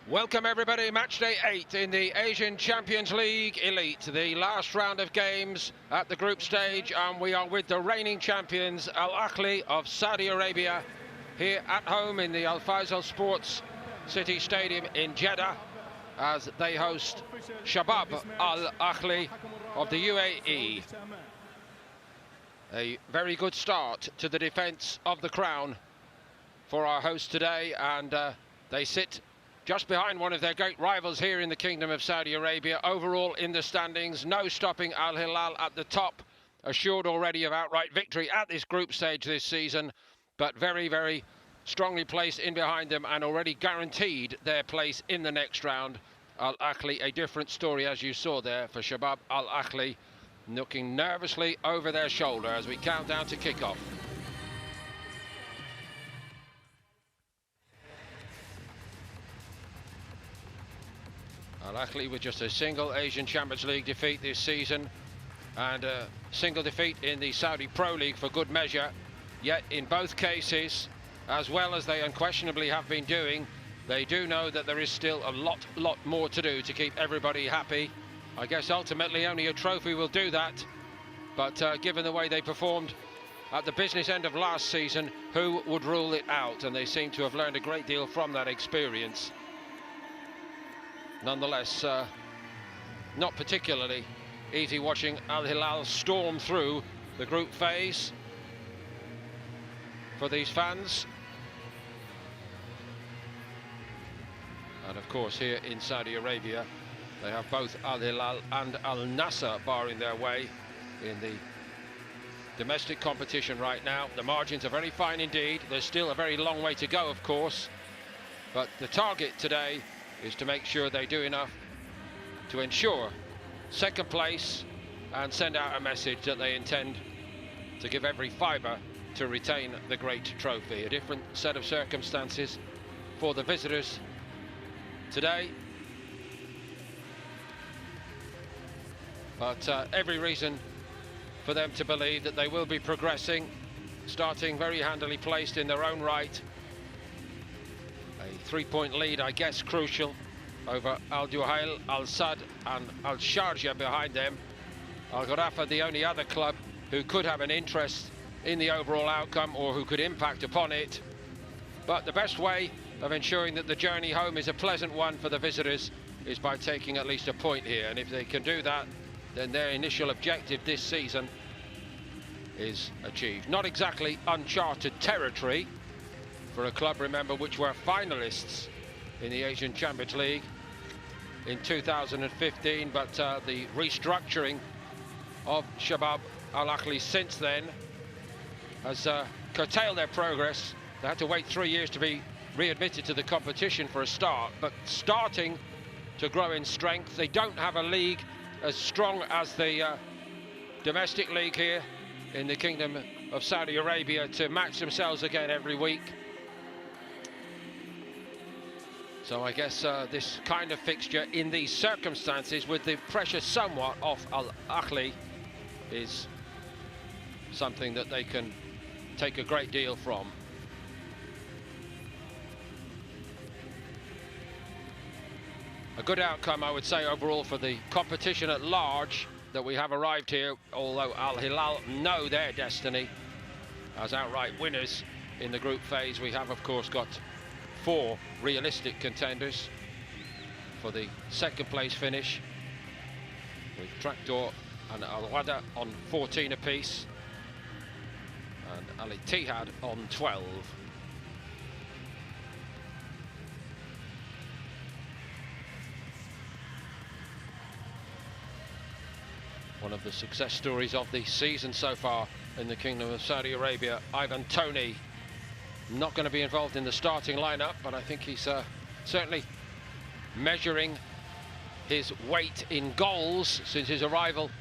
Welcome everybody, matchday 8 in the Asian Champions League Elite, the last round of games at the group stage, and we are with the reigning champions Al Ahli of Saudi Arabia here at home in the Al Faisal Sports City Stadium in Jeddah as they host Shabab Al Ahli of the UAE. A very good start to the defence of the crown for our hosts today, and they sit just behind one of their great rivals here in the Kingdom of Saudi Arabia. Overall in the standings, no stopping Al Hilal at the top, assured already of outright victory at this group stage this season, but very, very strongly placed in behind them and already guaranteed their place in the next round. Al Ahli, a different story as you saw there for Shabab Al Ahli, looking nervously over their shoulder as we count down to kick-off. Al Ahli with just a single Asian Champions League defeat this season and a single defeat in the Saudi Pro League for good measure, yet in both cases, as well as they unquestionably have been doing, they do know that there is still a lot more to do to keep everybody happy. I guess ultimately only a trophy will do that, but given the way they performed at the business end of last season, who would rule it out? And they seem to have learned a great deal from that experience. Nonetheless, not particularly easy watching Al Hilal storm through the group phase for these fans. And of course here in Saudi Arabia they have both Al Hilal and Al Nassr barring their way in the domestic competition right now. The margins are very fine indeed. There's still a very long way to go, of course, but the target today is to make sure they do enough to ensure second place and send out a message that they intend to give every fibre to retain the great trophy. A different set of circumstances for the visitors today, but every reason for them to believe that they will be progressing, starting very handily placed in their own right. A 3-point lead, I guess, crucial over Al Duhail, Al Sadd and Al Sharjah behind them. Al Gharafa, the only other club who could have an interest in the overall outcome or who could impact upon it. But the best way of ensuring that the journey home is a pleasant one for the visitors is by taking at least a point here, and if they can do that, then their initial objective this season is achieved. Not exactly uncharted territory for a club, remember, which were finalists in the Asian Champions League in 2015, but the restructuring of Shabab Al Ahli since then has curtailed their progress. They had to wait 3 years to be readmitted to the competition for a start, but starting to grow in strength. They don't have a league as strong as the domestic league here in the Kingdom of Saudi Arabia to match themselves again every week. So I guess this kind of fixture in these circumstances, with the pressure somewhat off Al Ahli, is something that they can take a great deal from. A good outcome, I would say, overall for the competition at large, that we have arrived here, although Al Hilal know their destiny as outright winners in the group phase. We have, of course, got 4 realistic contenders for the second place finish, with Tractor and Al Wada on 14 apiece and Al Ittihad on 12. One of the success stories of the season so far in the Kingdom of Saudi Arabia, Ivan Toney, not going to be involved in the starting lineup, but I think he's certainly measuring his weight in goals since his arrival,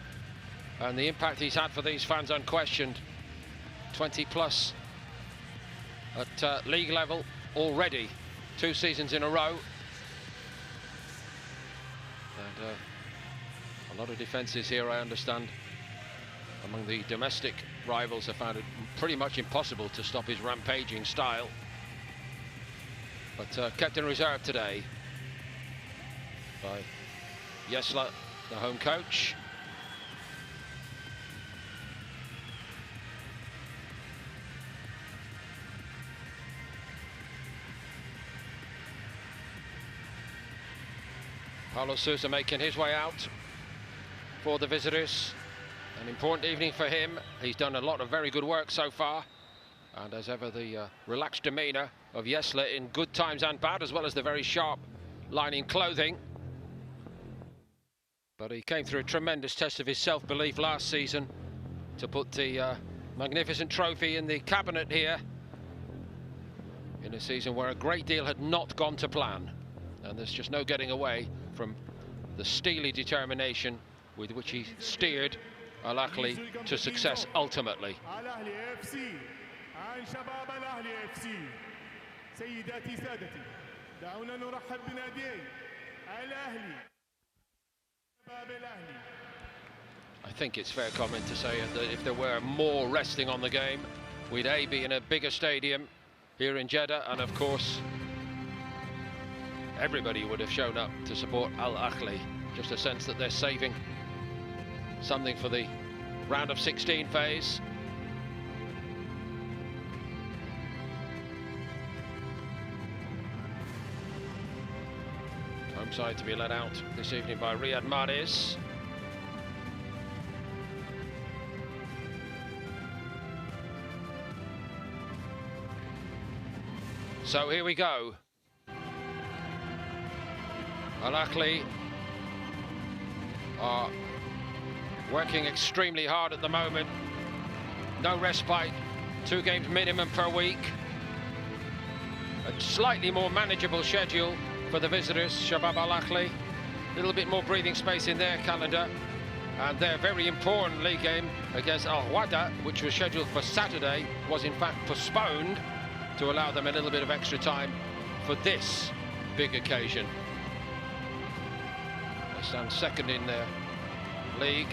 and the impact he's had for these fans unquestioned. 20 plus at league level already, 2 seasons in a row, and a lot of defences here, I understand, among the domestic rivals have found it pretty much impossible to stop his rampaging style. But kept in reserve today. by Yesler, the home coach. Paulo Sousa making his way out for the visitors. An important evening for him. He's done a lot of very good work so far. And as ever, the relaxed demeanour of Yesler in good times and bad, as well as the very sharp line in clothing. But he came through a tremendous test of his self-belief last season to put the magnificent trophy in the cabinet here in a season where a great deal had not gone to plan. And there's just no getting away from the steely determination with which he steered Al Ahli to success ultimately. Al Ahli AFC عن شباب الأهلي AFC. سيداتي سادتي دعونا نرحب بنادي الأهلي شباب الأهلي. I think it's fair comment to say that if there were more resting on the game, we'd be in a bigger stadium here in Jeddah, and of course everybody would have shown up to support Al Ahli. Just a sense that they're saving something for the round of 16 phase. Home side to be led out this evening by Riyad Mahrez. So here we go. Al Ahli are working extremely hard at the moment. No respite, 2 games minimum per week. A slightly more manageable schedule for the visitors, Shabab Al Ahli. A little bit more breathing space in their calendar. And their very important league game against Al Wada, which was scheduled for Saturday, was in fact postponed to allow them a little bit of extra time for this big occasion. They stand second in their league,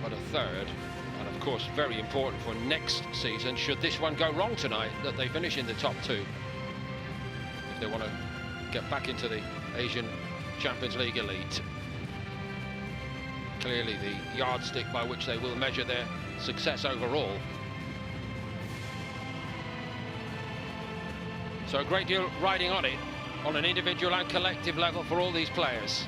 but a third, and of course very important for next season, should this one go wrong tonight, that they finish in the top 2 if they want to get back into the Asian Champions League Elite. Clearly the yardstick by which they will measure their success overall. So a great deal riding on it, on an individual and collective level for all these players.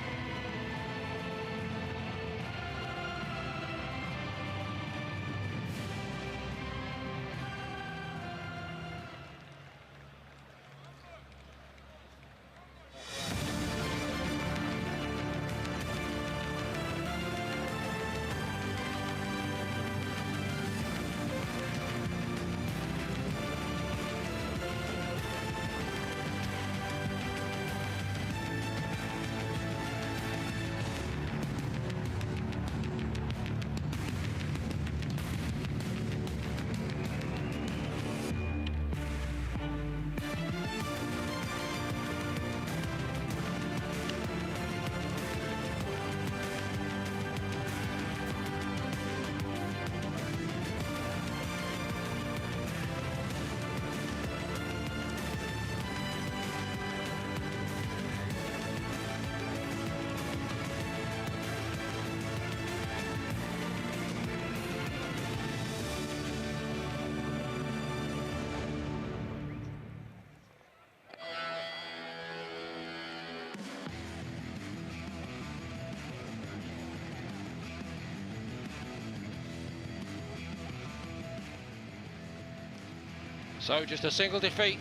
So just a single defeat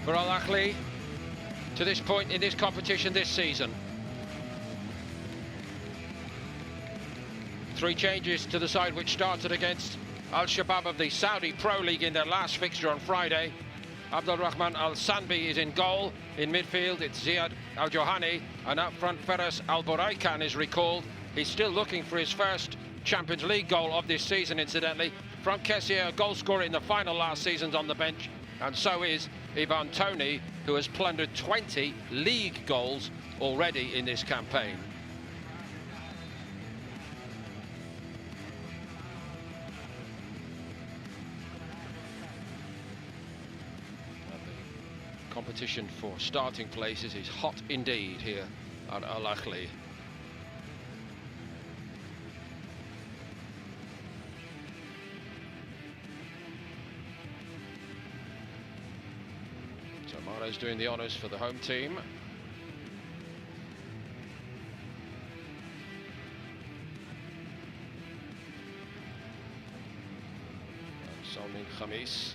for Al Ahli to this point in this competition this season. 3 changes to the side which started against Al Shabab of the Saudi Pro League in their last fixture on Friday. Abdul Rahman Al Sanbi is in goal. In midfield it's Ziad Al Johani, and up front Feras Al Boraikan is recalled. He's still looking for his first Champions League goal of this season, incidentally. Franck Kessié, a goal scorer in the final last season's on the bench, and so is Ivan Toney, who has plundered 20 league goals already in this campaign. competition for starting places is hot indeed here at Al Ahli. So Mahrez doing the honours for the home team. Salmin Khamis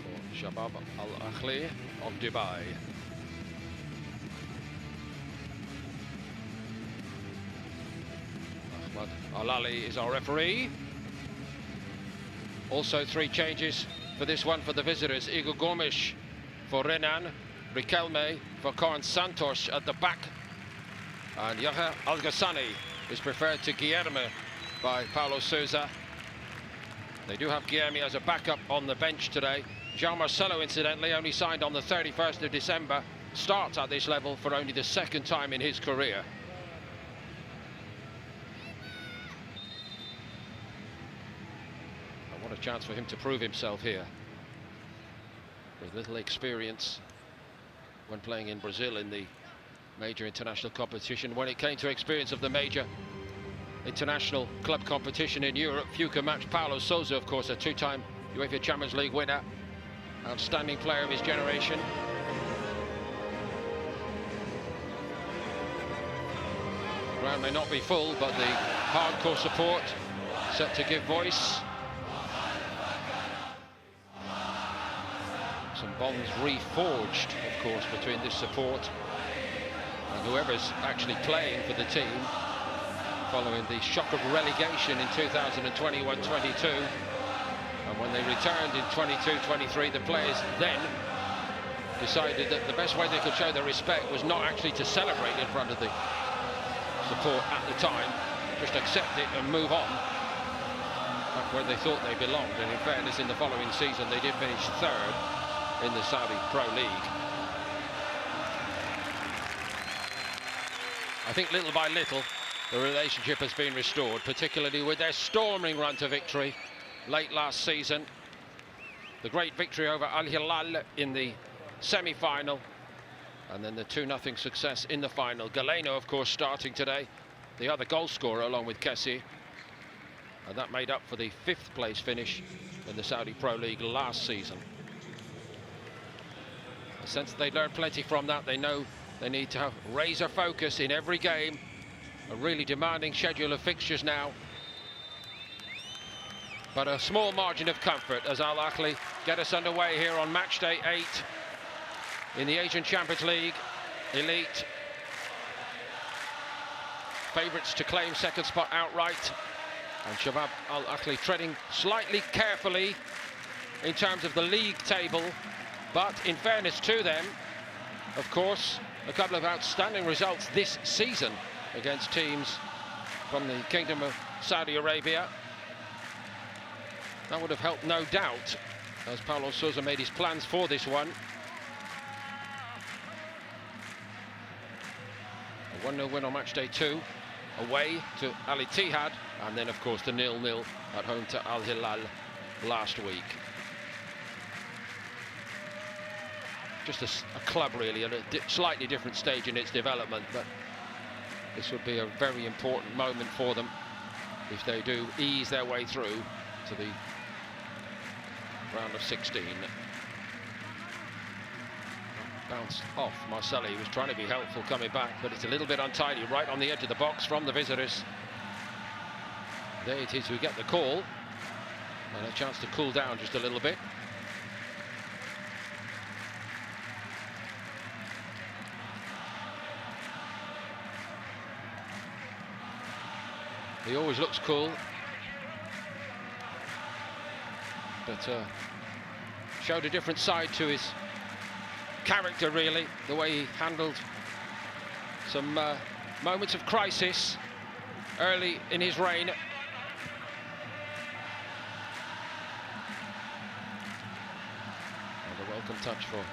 for Shabab Al Ahli of Dubai. Ahmad Al Ali is our referee. Also 3 changes for this one for the visitors. Igor Gomes for Renan, Riquelme for Coran Santos at the back, and Yahya Al Ghassani is preferred to Guilherme by Paulo Sousa. They do have Guilherme as a backup on the bench today. João Marcelo, incidentally, only signed on the 31st of December, starts at this level for only the 2nd time in his career. And what a chance for him to prove himself here. With little experience when playing in Brazil in the major international competition. When it came to experience of the major international club competition in Europe, few can match Paulo Sousa, of course, a 2-time UEFA Champions League winner, outstanding player of his generation. The ground may not be full, but the hardcore support set to give voice. Some bonds reforged, of course, between this support and whoever's actually playing for the team following the shock of relegation in 2021-22, and when they returned in 22-23, the players then decided that the best way they could show their respect was not actually to celebrate in front of the support at the time, just accept it and move on back where they thought they belonged. And in fairness, in the following season they did finish 3rd in the Saudi Pro League. I think little by little the relationship has been restored, particularly with their storming run to victory late last season. The great victory over Al Hilal in the semi-final, and then the 2-0 success in the final. Galeno, of course, starting today, the other goal scorer along with Kessie, and that made up for the 5th place finish in the Saudi Pro League last season. A sense that they learned plenty from that. They know they need to have razor focus in every game. A really demanding schedule of fixtures now, but a small margin of comfort as Al Ahli get us underway here on match day 8 in the AFC Champions League Elite. Favourites to claim 2nd spot outright, and Shabab Al Ahli treading slightly carefully in terms of the league table, but in fairness to them, of course, a couple of outstanding results this season against teams from the Kingdom of Saudi Arabia. That would have helped, no doubt, as Paulo Sousa made his plans for this one. A 1-0 win on match day 2, away to Al Ittihad, and then of course the 0-0 at home to Al Hilal last week. Just a club really at a slightly different stage in its development, but this would be a very important moment for them if they do ease their way through to the round of 16. Bounced off Marcelli, he was trying to be helpful coming back, but it's a little bit untidy right on the edge of the box from the visitors. There it is, who get the call, and a chance to cool down just a little bit. He always looks cool, but showed a different side to his character, really, the way he handled some moments of crisis early in his reign. And a welcome touch for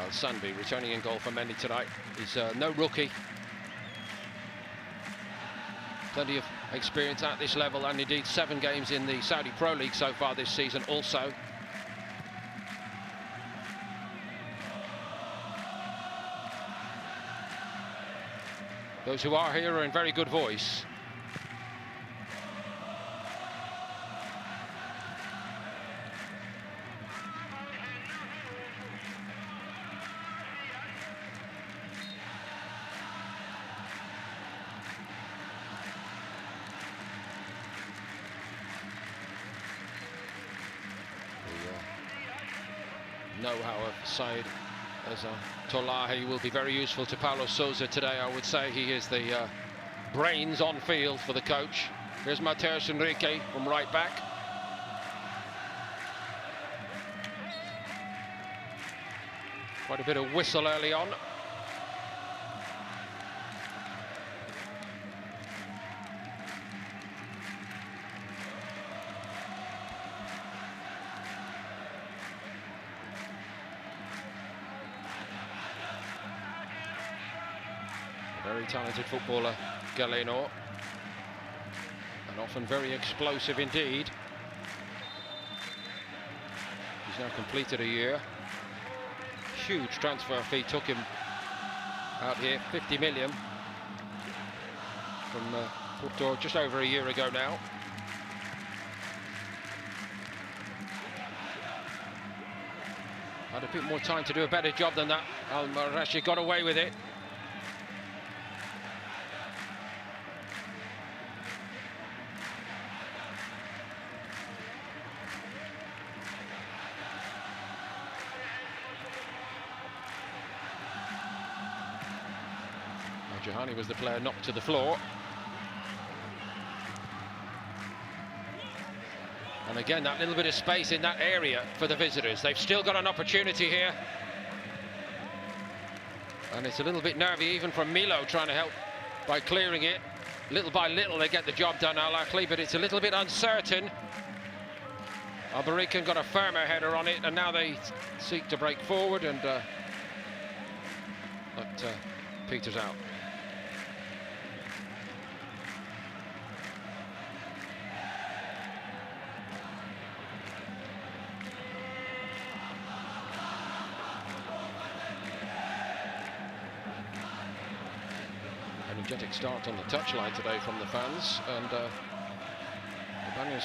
Al Sanbi, returning in goal for Mendy tonight. He's no rookie. Plenty of experience at this level, and indeed 7 games in the Saudi Pro League so far this season also. Those who are here are in very good voice. Know-how of side as Tolahi will be very useful to Paulo Sousa today. I would say he is the brains on field for the coach. Here's Mateus Henrique from right back. Quite a bit of whistle early on. Very talented footballer, Galeno, and often very explosive indeed. He's now completed a year. Huge transfer fee took him out here, 50 million from Porto just over a year ago now. Had a bit more time to do a better job than that. Al-Marashi got away with it. Jahani was the player knocked to the floor. And again, that little bit of space in that area for the visitors. They've still got an opportunity here. And it's a little bit nervy even from Milo trying to help by clearing it. Little by little they get the job done, Al Ahli, but it's a little bit uncertain. Albarican got a firmer header on it, and now they seek to break forward, and that peters out. Energetic start on the touchline today from the fans, and Ibanez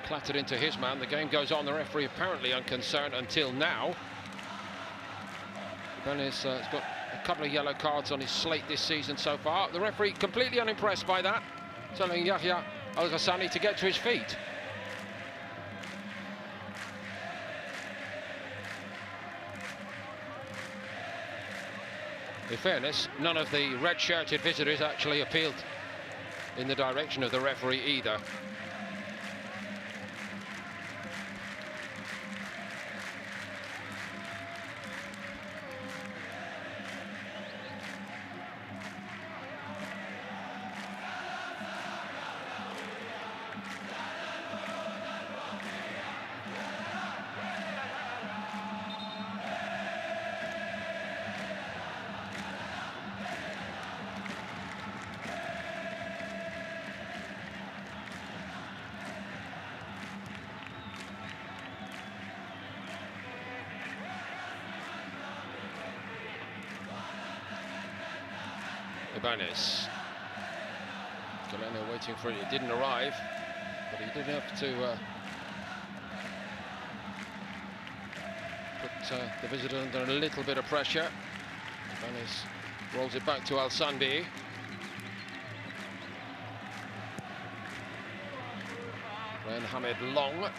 clattered into his man. The game goes on. The referee apparently unconcerned until now. Ibanez has got a couple of yellow cards on his slate this season so far. The referee completely unimpressed by that, telling Yahya Al-Ghassani to get to his feet. In fairness, none of the red-shirted visitors actually appealed in the direction of the referee either. Ibanez. Galeno waiting for it. It didn't arrive, but he did have to put the visitor under a little bit of pressure. Ibanez rolls it back to Al-Sanbi. Then Hamid Long.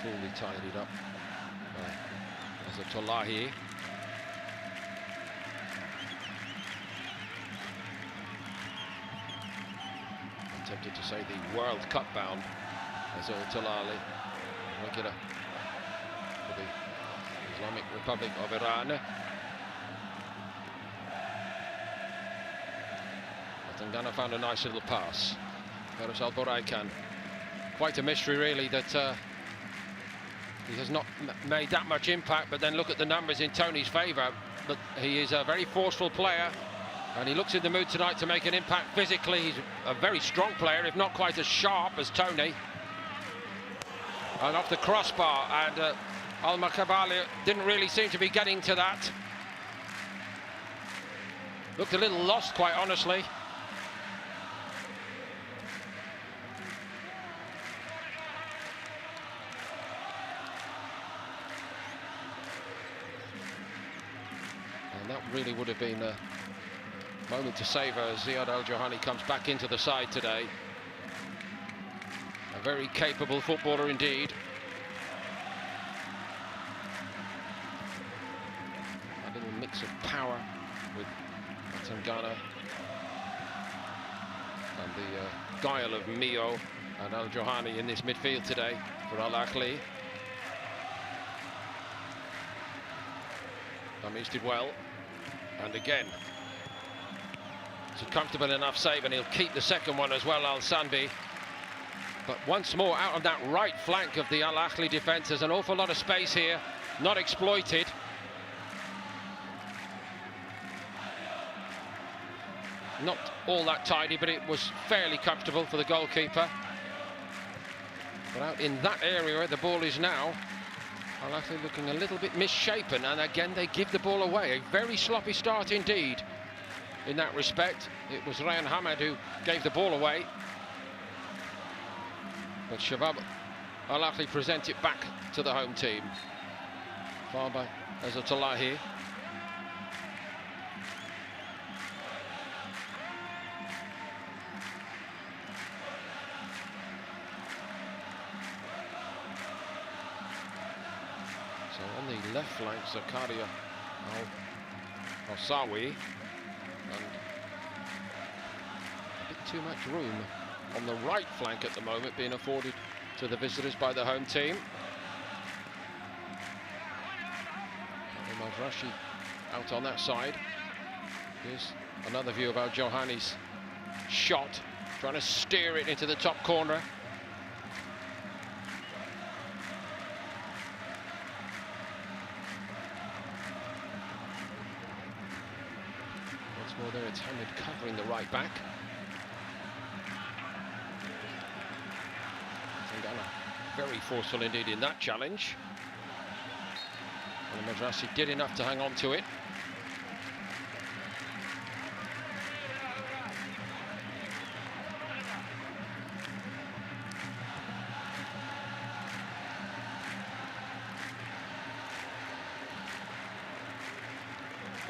Coolly tidied up as a Tolahi. I'm tempted to say the World Cup bound as a Tolali, regular for the Islamic Republic of Iran. Tangana found a nice little pass. Faris Al-Boraikan. Quite a mystery really that he has not made that much impact, but then look at the numbers in Tony's favour. But he is a very forceful player, and he looks in the mood tonight to make an impact physically. He's a very strong player, if not quite as sharp as Tony. And off the crossbar, and Al-Makabali didn't really seem to be getting to that. Looked a little lost, quite honestly. And that really would have been a moment to savour as Ziad Al-Johani comes back into the side today. A very capable footballer indeed. A little mix of power with Tangana and the guile of Mio and Al-Johani in this midfield today for Al Ahli. Ramis did well, and again it's a comfortable enough save, and he'll keep the second one as well, Al-Sanbi. But once more out on that right flank of the Al Ahli defence, there's an awful lot of space here, not exploited. Not all that tidy, but it was fairly comfortable for the goalkeeper. But out in that area where the ball is now, Al Ahli looking a little bit misshapen, and again they give the ball away. A very sloppy start indeed in that respect. It was Ryan Hamad who gave the ball away. But Shabab Al Ahli present it back to the home team. Far by Azatolahi. So on the left flank, Zakaria Al-Hossawi, and a bit too much room on the right flank at the moment being afforded to the visitors by the home team. Mazraoui out on that side. Here's another view of Al-Johani's shot, trying to steer it into the top corner. Once more there, it's Hamid covering the right back. Very forceful indeed in that challenge. And Mazraoui did enough to hang on to it.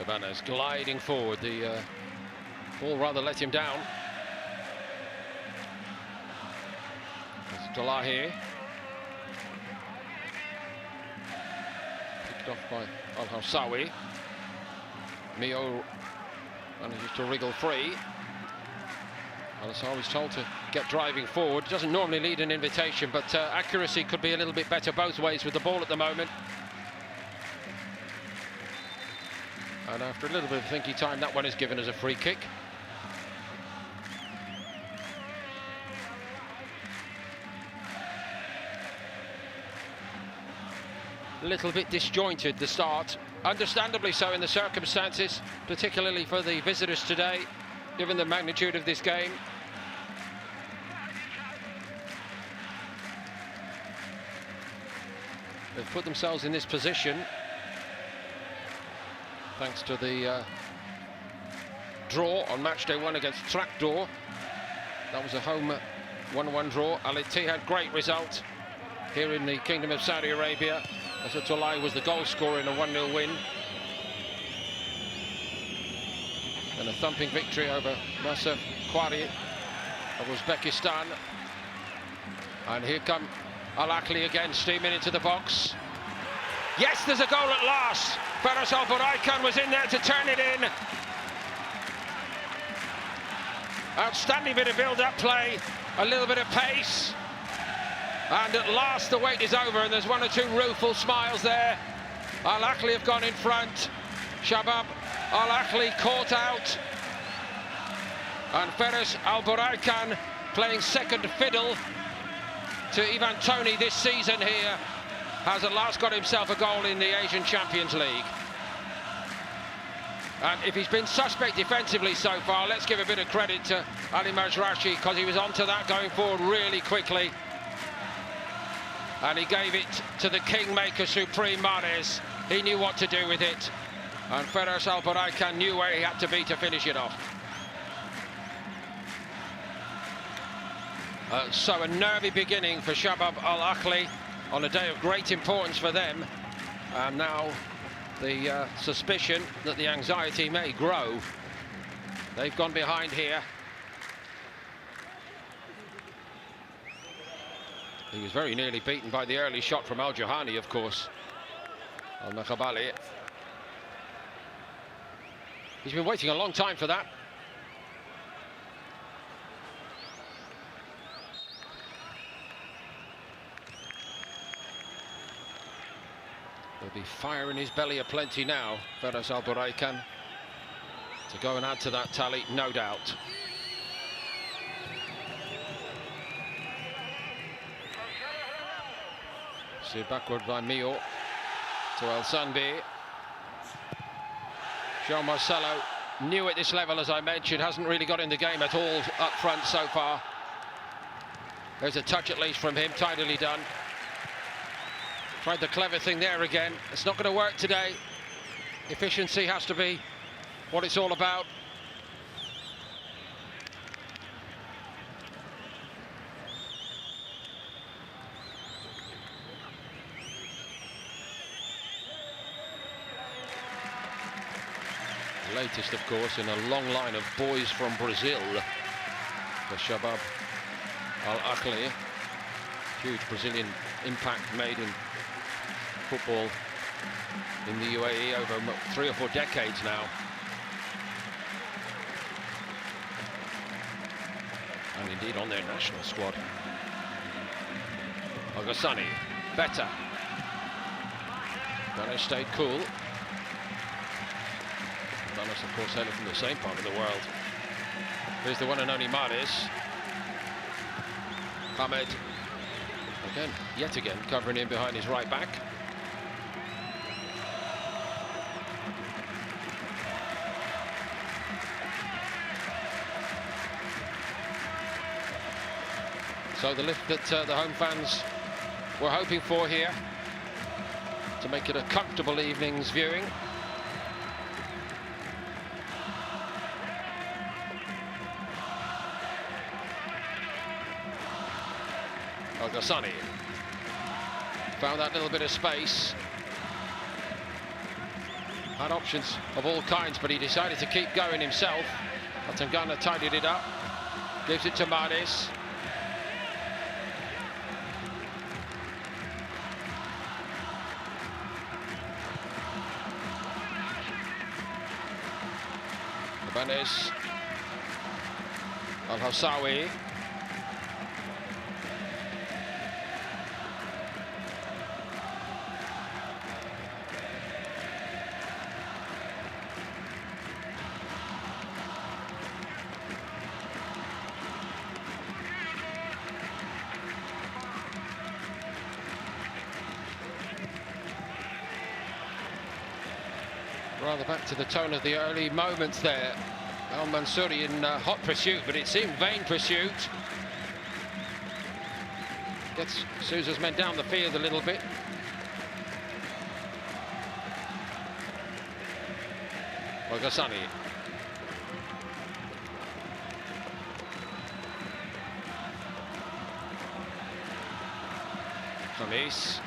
Ibanez gliding forward. The ball rather let him down. There's Dalahi. Off by Al-Hossawi. Mio manages to wriggle free. Al-Hossawi's told to get driving forward. Doesn't normally lead an invitation, but accuracy could be a little bit better both ways with the ball at the moment. And after a little bit of thinking time, that one is given as a free kick. A little bit disjointed, the start, understandably so in the circumstances, particularly for the visitors today, given the magnitude of this game. They've put themselves in this position thanks to the draw on matchday 1 against Trapdoor. That was a home 1-1 draw. Al Ittihad, great result here in the Kingdom of Saudi Arabia. Azatolai was the goal scorer in a 1-0 win. And a thumping victory over Nasser Khoury of Uzbekistan. And here come Al Ahli again, steaming into the box. Yes, there's a goal at last. Faris Al-Buraikan was in there to turn it in. Outstanding bit of build-up play, a little bit of pace. And at last the wait is over, and there's one or two rueful smiles there. Al Ahli have gone in front. Shabab Al Ahli caught out. And Faris Al-Buraikan playing second fiddle to Ivan Toney this season here has at last got himself a goal in the Asian Champions League. And if he's been suspect defensively so far, let's give a bit of credit to Ali Mazraoui, because he was onto that going forward really quickly. And he gave it to the kingmaker supreme, Mahrez. He knew what to do with it. And Feras Alboraican knew where he had to be to finish it off. So a nervy beginning for Shabab Al Ahli on a day of great importance for them. And now the suspicion that the anxiety may grow. They've gone behind here. He was very nearly beaten by the early shot from Al Juhani, of course. Al Nakhabali. He's been waiting a long time for that. There'll be fire in his belly aplenty now, Feras Alboraican, to go and add to that tally, no doubt. See backward by Mio to El Sanbi. Jean Marcelo, new at this level, as I mentioned, hasn't really got in the game at all up front so far. There's a touch at least from him, tidily done. Tried the clever thing there again. It's not going to work today. Efficiency has to be what it's all about. Latest, of course, in a long line of boys from Brazil. The Shabab Al Ahli, huge Brazilian impact made in football in the UAE over 3 or 4 decades now. And indeed on their national squad. Al-Ghassani, better. Danesh stayed cool. Danesh, of course, hailing from the same part of the world. Here's the one and only Mahrez. Ahmed, again, yet again, covering in behind his right back. So the lift that the home fans were hoping for here to make it a comfortable evening's viewing. Al-Ghassani found that little bit of space. Had options of all kinds, but he decided to keep going himself. Atangana tidied it up, gives it to Mahrez. Ibanez, Al-Hawsawi. Rather back to the tone of the early moments there. Al Mansouri in hot pursuit, but it seemed vain pursuit. Gets Sousa's men down the field a little bit. Al-Ghassani. Khamis.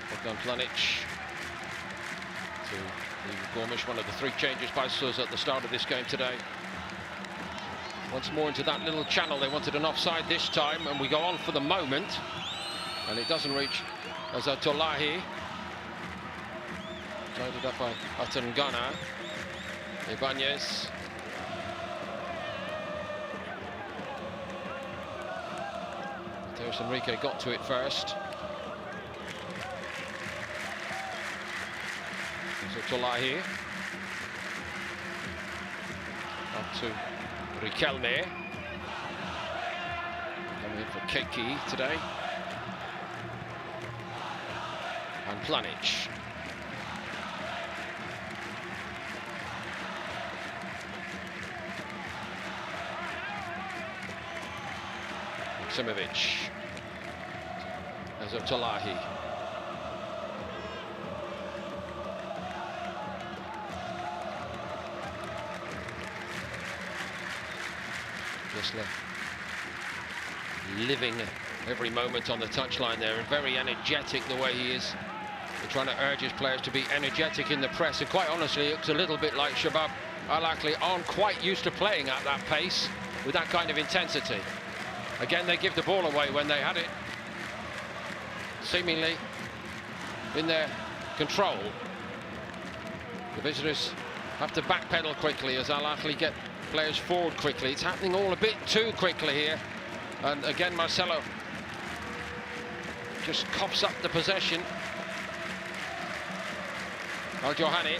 Bogdan Planic to Gormish, one of the 3 changes by Sousa at the start of this game today. Once more into that little channel. They wanted an offside this time, and we go on for the moment, and it doesn't reach Azatollahi. Tied up by Atangana. Ibanez. Mateus Enrique got to it first. Azatollahi. Up to Riquelme. Coming in for Keiki today. And Planic. Simovic. Shabab Al Ahli. Just living every moment on the touchline there, and very energetic the way he is. They're trying to urge his players to be energetic in the press, and quite honestly, it looks a little bit like Shabab Al Ahli aren't quite used to playing at that pace with that kind of intensity. Again, they give the ball away when they had it seemingly in their control. The visitors have to backpedal quickly as Al Ahli get players forward quickly. It's happening all a bit too quickly here. And again, Marcelo just coughs up the possession. Al-Johani.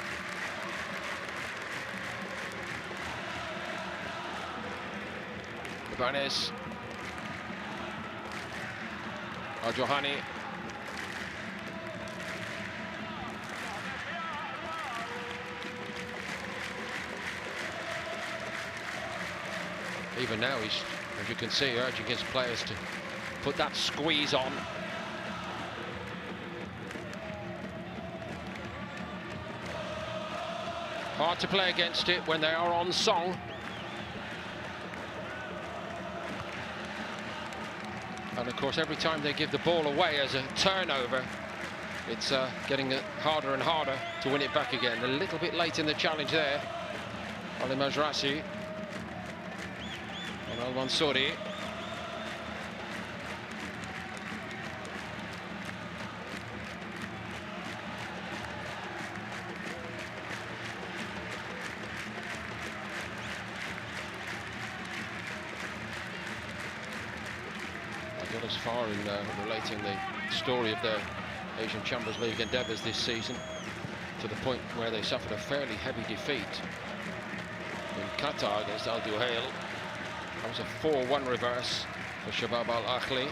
Ibanez. Al-Johani. Even now, he's, as you can see, urging his players to put that squeeze on. Hard to play against it when they are on song. And of course, every time they give the ball away as a turnover, it's getting harder and harder to win it back again. A little bit late in the challenge there. Ali Mazrasi. And Al-Mansouri. Got as far in relating the story of their Asian Champions League endeavours this season, to the point where they suffered a fairly heavy defeat in Qatar against Al Duhail. That was a 4-1 reverse for Shabab Al Ahli.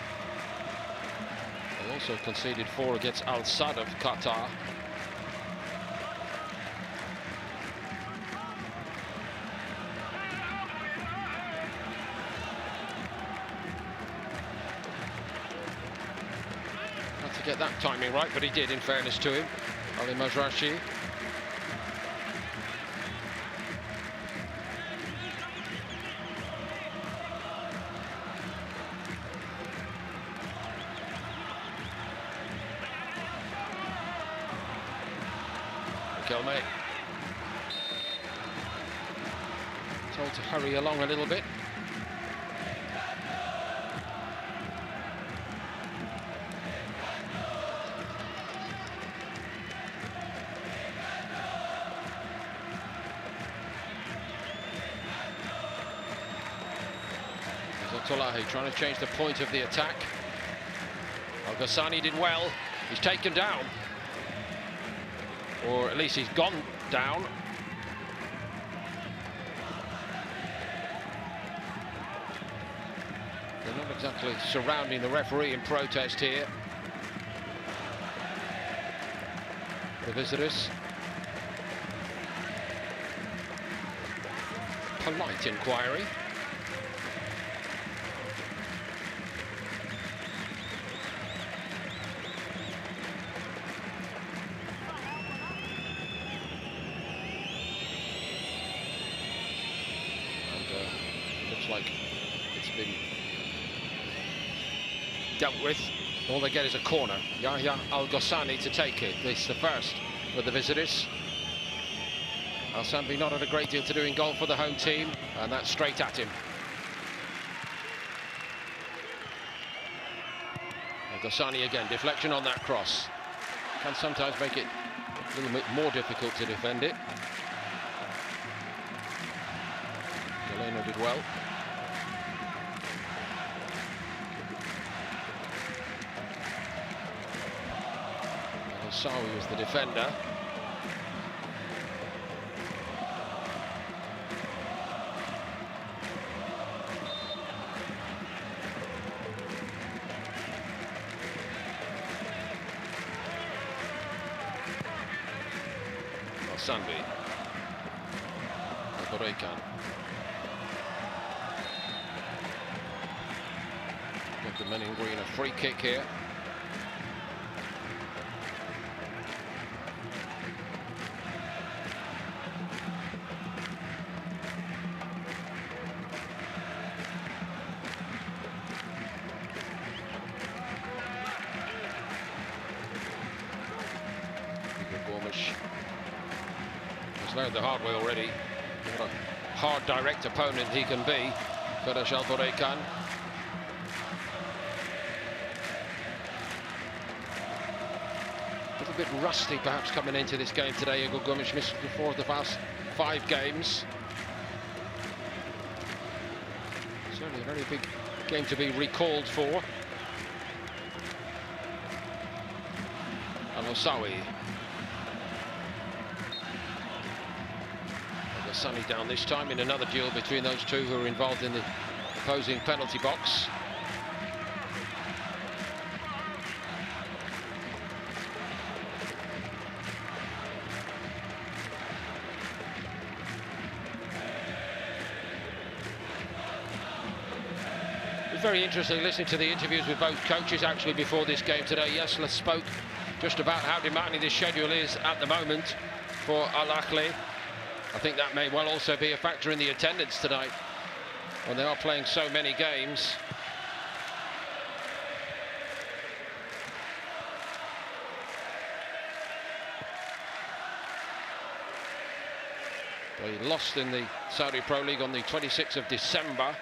They also conceded 4 against Al Sadd of Qatar. Had to get that timing right, but he did, in fairness to him. Ali Mazrasi. Kelme. Told to hurry along a little bit. Shabab Al Ahli trying to change the point of the attack. Al-Ghassani did well. He's taken down. Or at least he's gone down. They're not exactly surrounding the referee in protest here. The visitors. Polite inquiry. Like it's been dealt with. All they get is a corner. Yahya Al-Ghassani to take it. This is the first for the visitors. Al-Sambi not had a great deal to do in goal for the home team, and that's straight at him. Al-Ghassani again, deflection on that cross. Can sometimes make it a little bit more difficult to defend it. Galeno did well. Sawi was the defender. Al-Sambi. Al-Boreykan. The men in green, a free kick here. He's learned the hard way already. What a hard, direct opponent he can be, Feresh Alborekan. A little bit rusty, perhaps, coming into this game today. Igor Gomes missed before the past 5 games. Certainly a very big game to be recalled for. Al-Hossawi. Sunny down this time in another duel between those two who are involved in the opposing penalty box. It was very interesting listening to the interviews with both coaches actually before this game today. Yesla spoke just about how demanding this schedule is at the moment for Al Ahli. I think that may well also be a factor in the attendance tonight, when they are playing so many games. They lost in the Saudi Pro League on the 26th of December.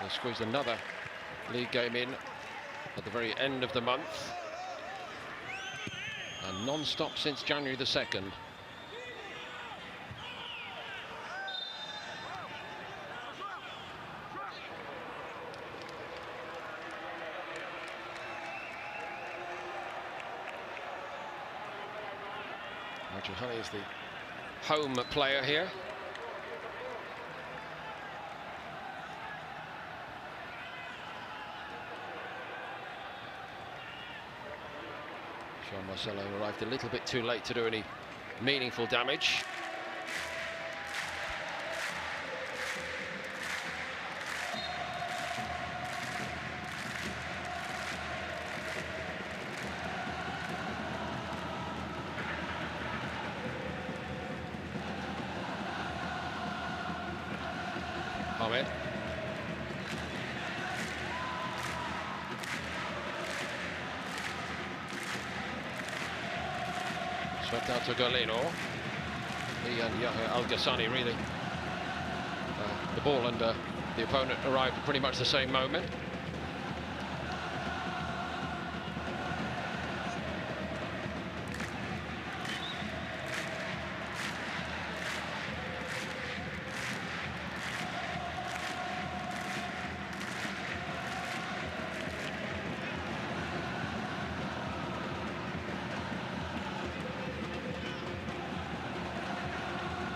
They squeezed another league game in at the very end of the month. And non-stop since January the 2nd. Al-Juhani is the home player here. Marcelo arrived a little bit too late to do any meaningful damage. Ahmed. Swept out to Galeno. He and Al-Ghassani really. The ball and the opponent arrived at pretty much the same moment.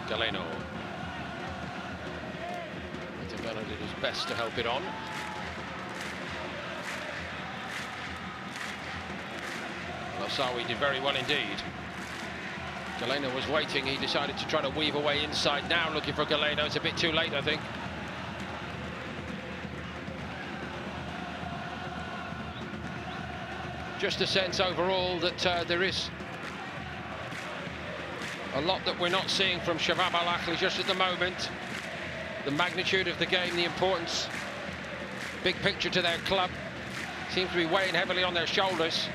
Galeno. Tabella did his best to help it on. Al-Hossawi did very well indeed. Galeno was waiting, he decided to try to weave away inside now, looking for Galeno. It's a bit too late, I think. Just a sense overall that there is a lot that we're not seeing from Shabab Al Ahli just at the moment. The magnitude of the game, the importance, big picture to their club seems to be weighing heavily on their shoulders.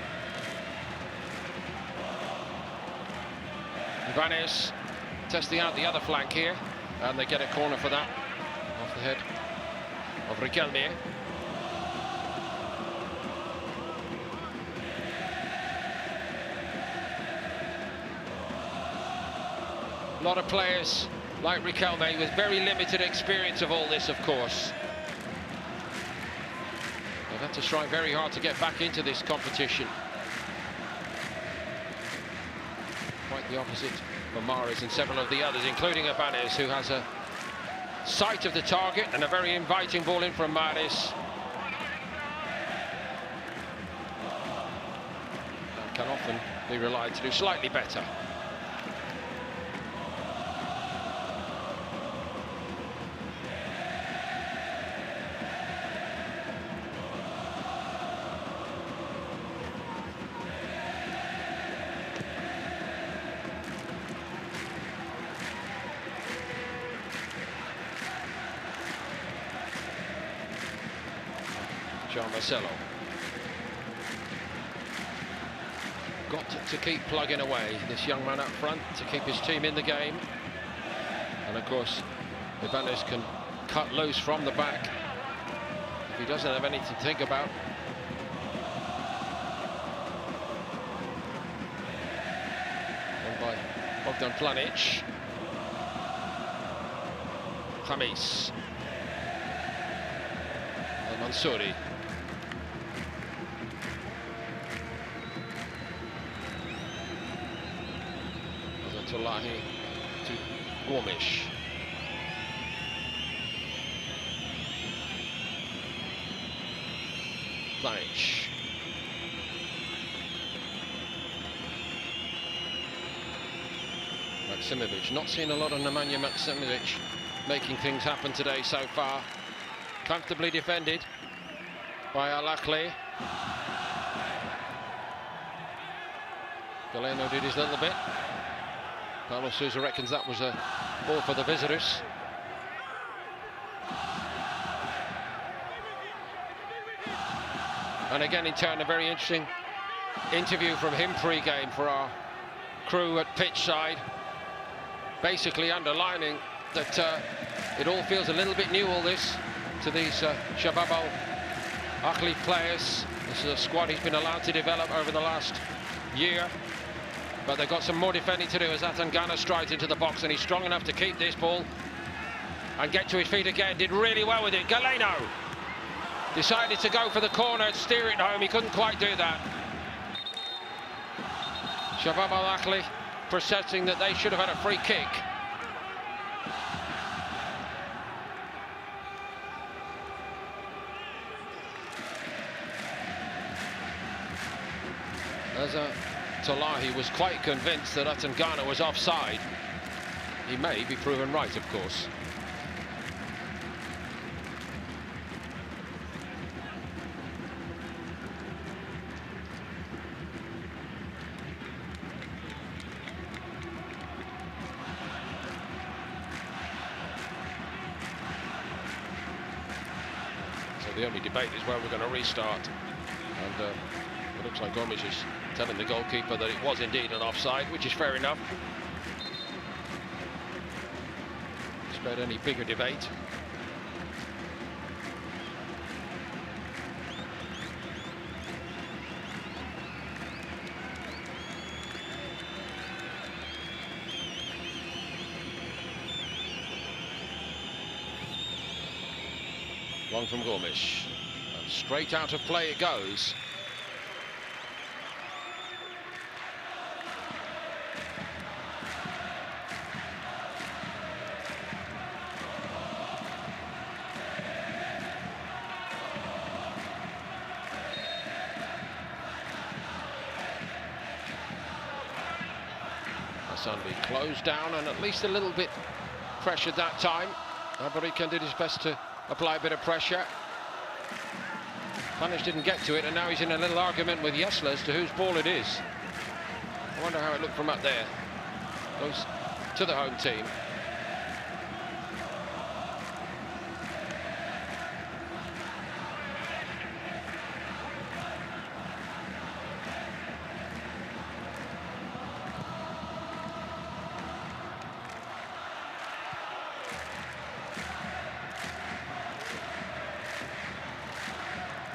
Ibanez testing out the other flank here, and they get a corner for that off the head of Riquelme. A lot of players like Riquelme with very limited experience of all this, of course. They've had to try very hard to get back into this competition. Quite the opposite for Mahrez and several of the others, including Ibanez, who has a sight of the target and a very inviting ball in from Mahrez. That can often be relied to do slightly better. Marcelo. Got to keep plugging away, this young man up front, to keep his team in the game. And of course, Ibanez can cut loose from the back if he doesn't have anything to think about. Won by Bogdan Planic. Khamis. Al-Mansouri. Azatullahi to Gomes. Planic. Maksimovic. Not seen a lot of Nemanja Maksimovic making things happen today so far. Comfortably defended by Al Ahli. Galeno did his little bit. Paulo Sousa reckons that was a ball for the visitors. And again, in turn, a very interesting interview from him pre-game for our crew at pitch side, basically underlining that it all feels a little bit new, all this, to these Shabab Al Ahli players. This is a squad he's been allowed to develop over the last year, but they've got some more defending to do as Atangana strides into the box, and he's strong enough to keep this ball and get to his feet again. Did really well with it. Galeno decided to go for the corner and steer it home. He couldn't quite do that. Shabab Al Ahli protesting that they should have had a free kick. Azatullahi was quite convinced that Atangana was offside. He may be proven right, of course. So the only debate is where we're going to restart. And it looks like Gomes is telling the goalkeeper that it was indeed an offside, which is fair enough. Spared any bigger debate. One from Gomes. And straight out of play it goes. Sunby closed down and at least a little bit pressured that time. Abarikan did his best to apply a bit of pressure. Planic didn't get to it, and now he's in a little argument with Yesler as to whose ball it is. I wonder how it looked from up there. Goes to the home team.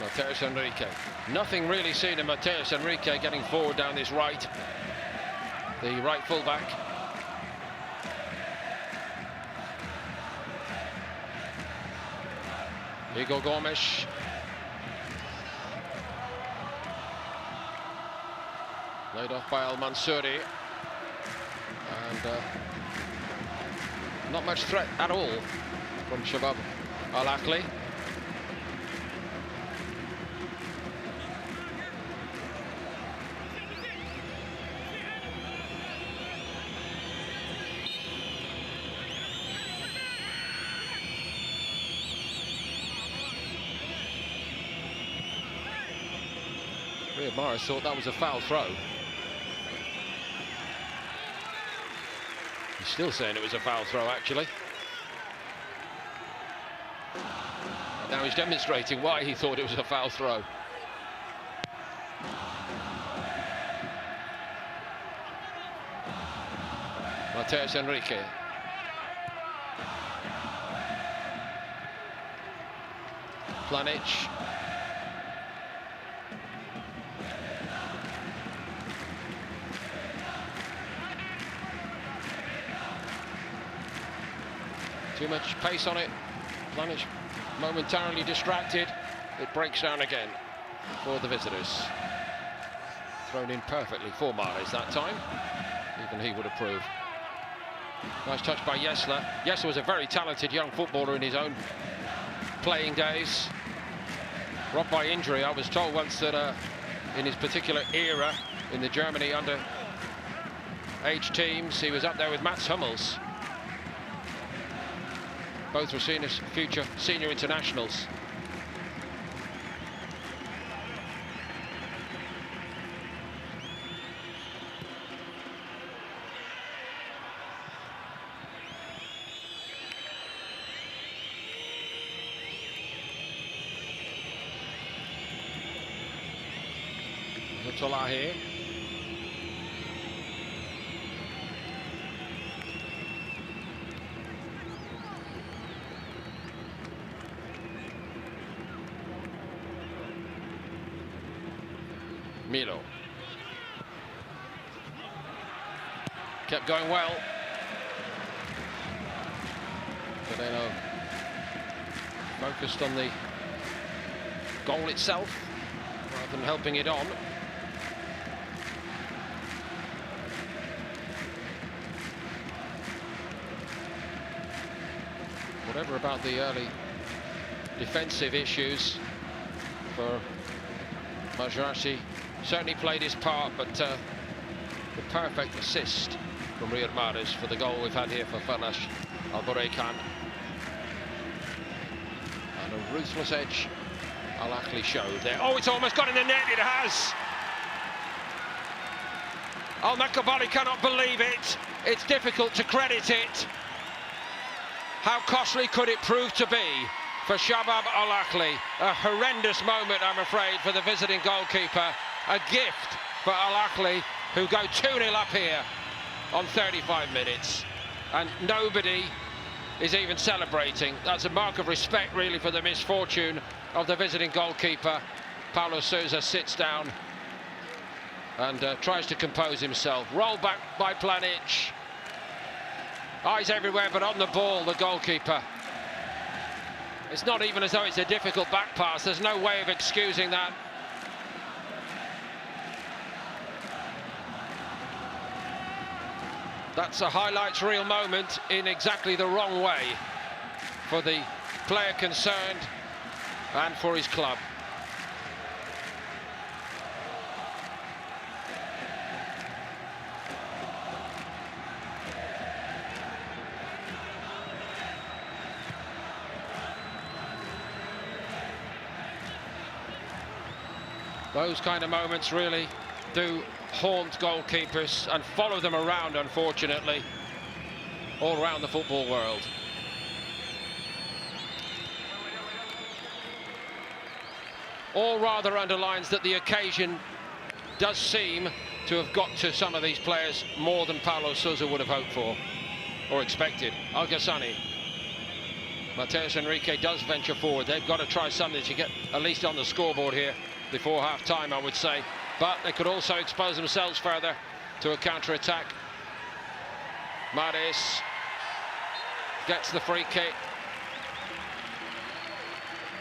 Mateus Enrique. Nothing really seen in Mateus Enrique getting forward down this right. The right fullback. Igor Gomes. Laid off by Al-Mansouri. And not much threat at all from Shabab Al Ahli. Morris thought that was a foul throw. He's still saying it was a foul throw, actually. Now he's demonstrating why he thought it was a foul throw. Mateus Enrique. Planic. Too much pace on it. Planic momentarily distracted. It breaks down again for the visitors. Thrown in perfectly for Mahrez that time. Even he would approve. Nice touch by Yesler. Yesler was a very talented young footballer in his own playing days. Robbed by injury. I was told once that in his particular era in the Germany under age teams, he was up there with Mats Hummels. Both were seen as future senior internationals. Shabab Al Ahli. Milo. Kept going well. Cadeno focused on the goal itself rather than helping it on. Whatever about the early defensive issues for Majrashi, certainly played his part, but the perfect assist from Riyad Mahrez for the goal we've had here for Falash Al-Buraykan. And a ruthless edge Al Ahli showed there. Oh, it's almost got in the net, it has! Al-Makabali cannot believe it. It's difficult to credit it. How costly could it prove to be for Shabab Al Ahli? A horrendous moment, I'm afraid, for the visiting goalkeeper. A gift for Al Ahli, who go 2-0 up here on 35 minutes. And nobody is even celebrating. That's a mark of respect, really, for the misfortune of the visiting goalkeeper. Paulo Sousa sits down and tries to compose himself. Roll back by Planic. Eyes everywhere, but on the ball, the goalkeeper. It's not even as though it's a difficult back pass. There's no way of excusing that. That's a highlights reel moment in exactly the wrong way for the player concerned and for his club. Those kind of moments really do haunt goalkeepers and follow them around, unfortunately, all around the football world. All rather underlines that the occasion does seem to have got to some of these players more than Paulo Sousa would have hoped for or expected. Al Ghassani. Mateus Enrique does venture forward. They've got to try something to get at least on the scoreboard here before half-time, I would say. But they could also expose themselves further to a counter-attack. Mahrez gets the free kick.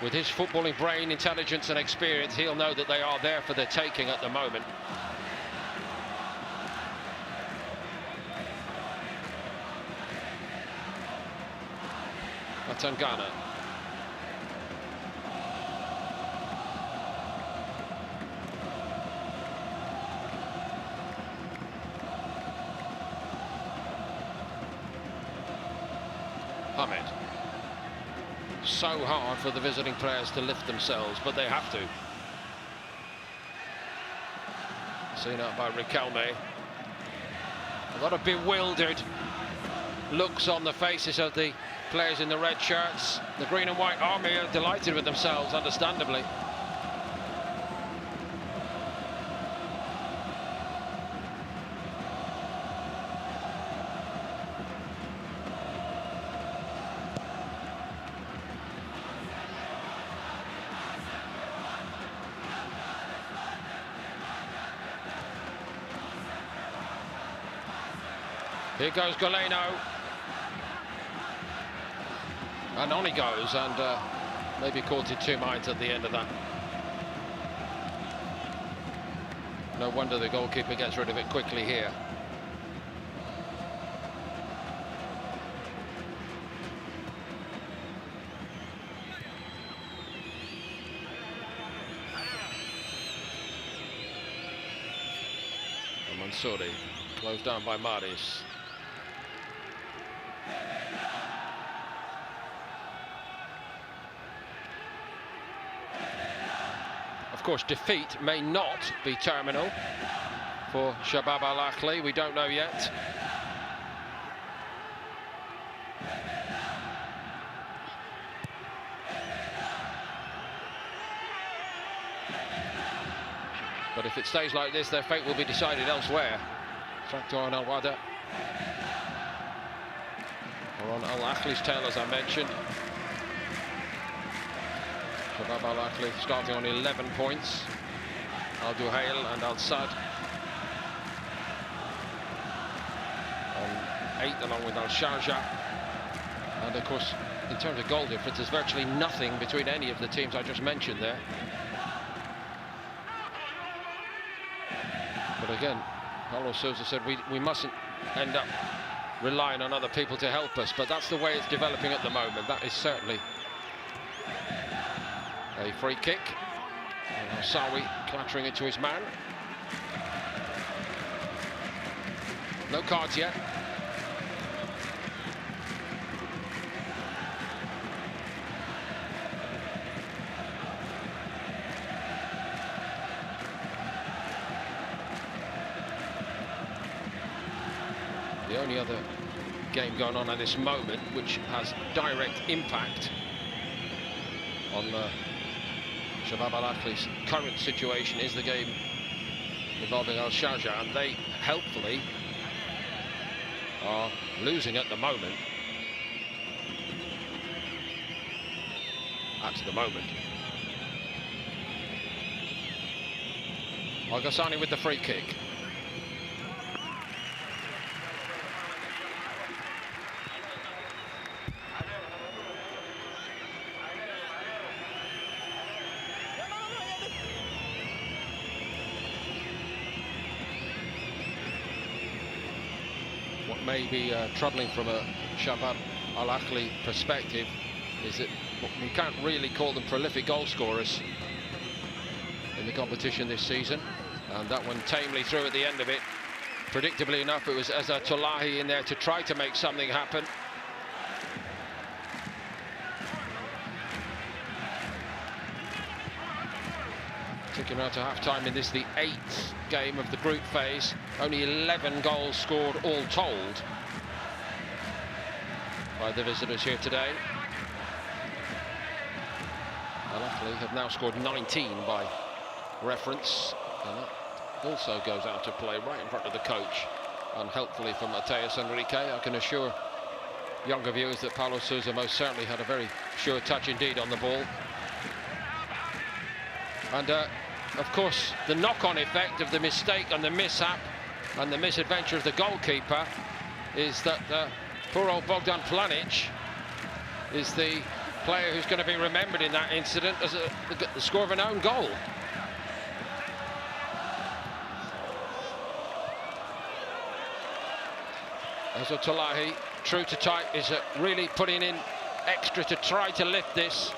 With his footballing brain, intelligence and experience, he'll know that they are there for the taking at the moment. Atangana. Ahmed. So hard for the visiting players to lift themselves, but they have to. Seen out by Riquelme. A lot of bewildered looks on the faces of the players in the red shirts. The green and white army are delighted with themselves, understandably. Here goes Galeno. And on he goes, and maybe caught in two minds at the end of that. No wonder the goalkeeper gets rid of it quickly here. And Mansouri closed down by Maris. Of course, defeat may not be terminal for Shabab Al Ahli. We don't know yet. But if it stays like this, their fate will be decided elsewhere. Tractor on Al-Wada. Or on Al Ahli's tail, as I mentioned. Shabab Al Ahli starting on 11 points. Al Duhail and Al Sad on 8, along with Al Sharjah. And of course, in terms of goal difference, there's virtually nothing between any of the teams I just mentioned there. But again, Paulo Sousa said we mustn't end up relying on other people to help us, but that's the way it's developing at the moment. That is certainly a free kick. And Sawi clattering into his man. No cards yet. The only other game going on at this moment which has direct impact on Shabab Al Ahli's current situation is the game involving Al Sharjah, and they helpfully are losing at the moment. At the moment. Al Ghassani with the free kick. May be troubling from a Shabab Al Ahli perspective is that we can't really call them prolific goal scorers in the competition this season, and that one tamely through at the end of it. Predictably enough, it was Eza Tolahi in there to try to make something happen. Taking out to half-time in this, the 8th game of the group phase. Only 11 goals scored all told by the visitors here today. Al Ahli have now scored 19 by reference, and that also goes out to play right in front of the coach, unhelpfully from Mateus Enrique. I can assure younger viewers that Paulo Sousa most certainly had a very sure touch indeed on the ball. And of course, the knock-on effect of the mistake and the mishap and the misadventure of the goalkeeper is that poor old Bogdan Planic is the player who's going to be remembered in that incident as the score of an own goal. Eza Tolahi, true to type, is really putting in extra to try to lift this.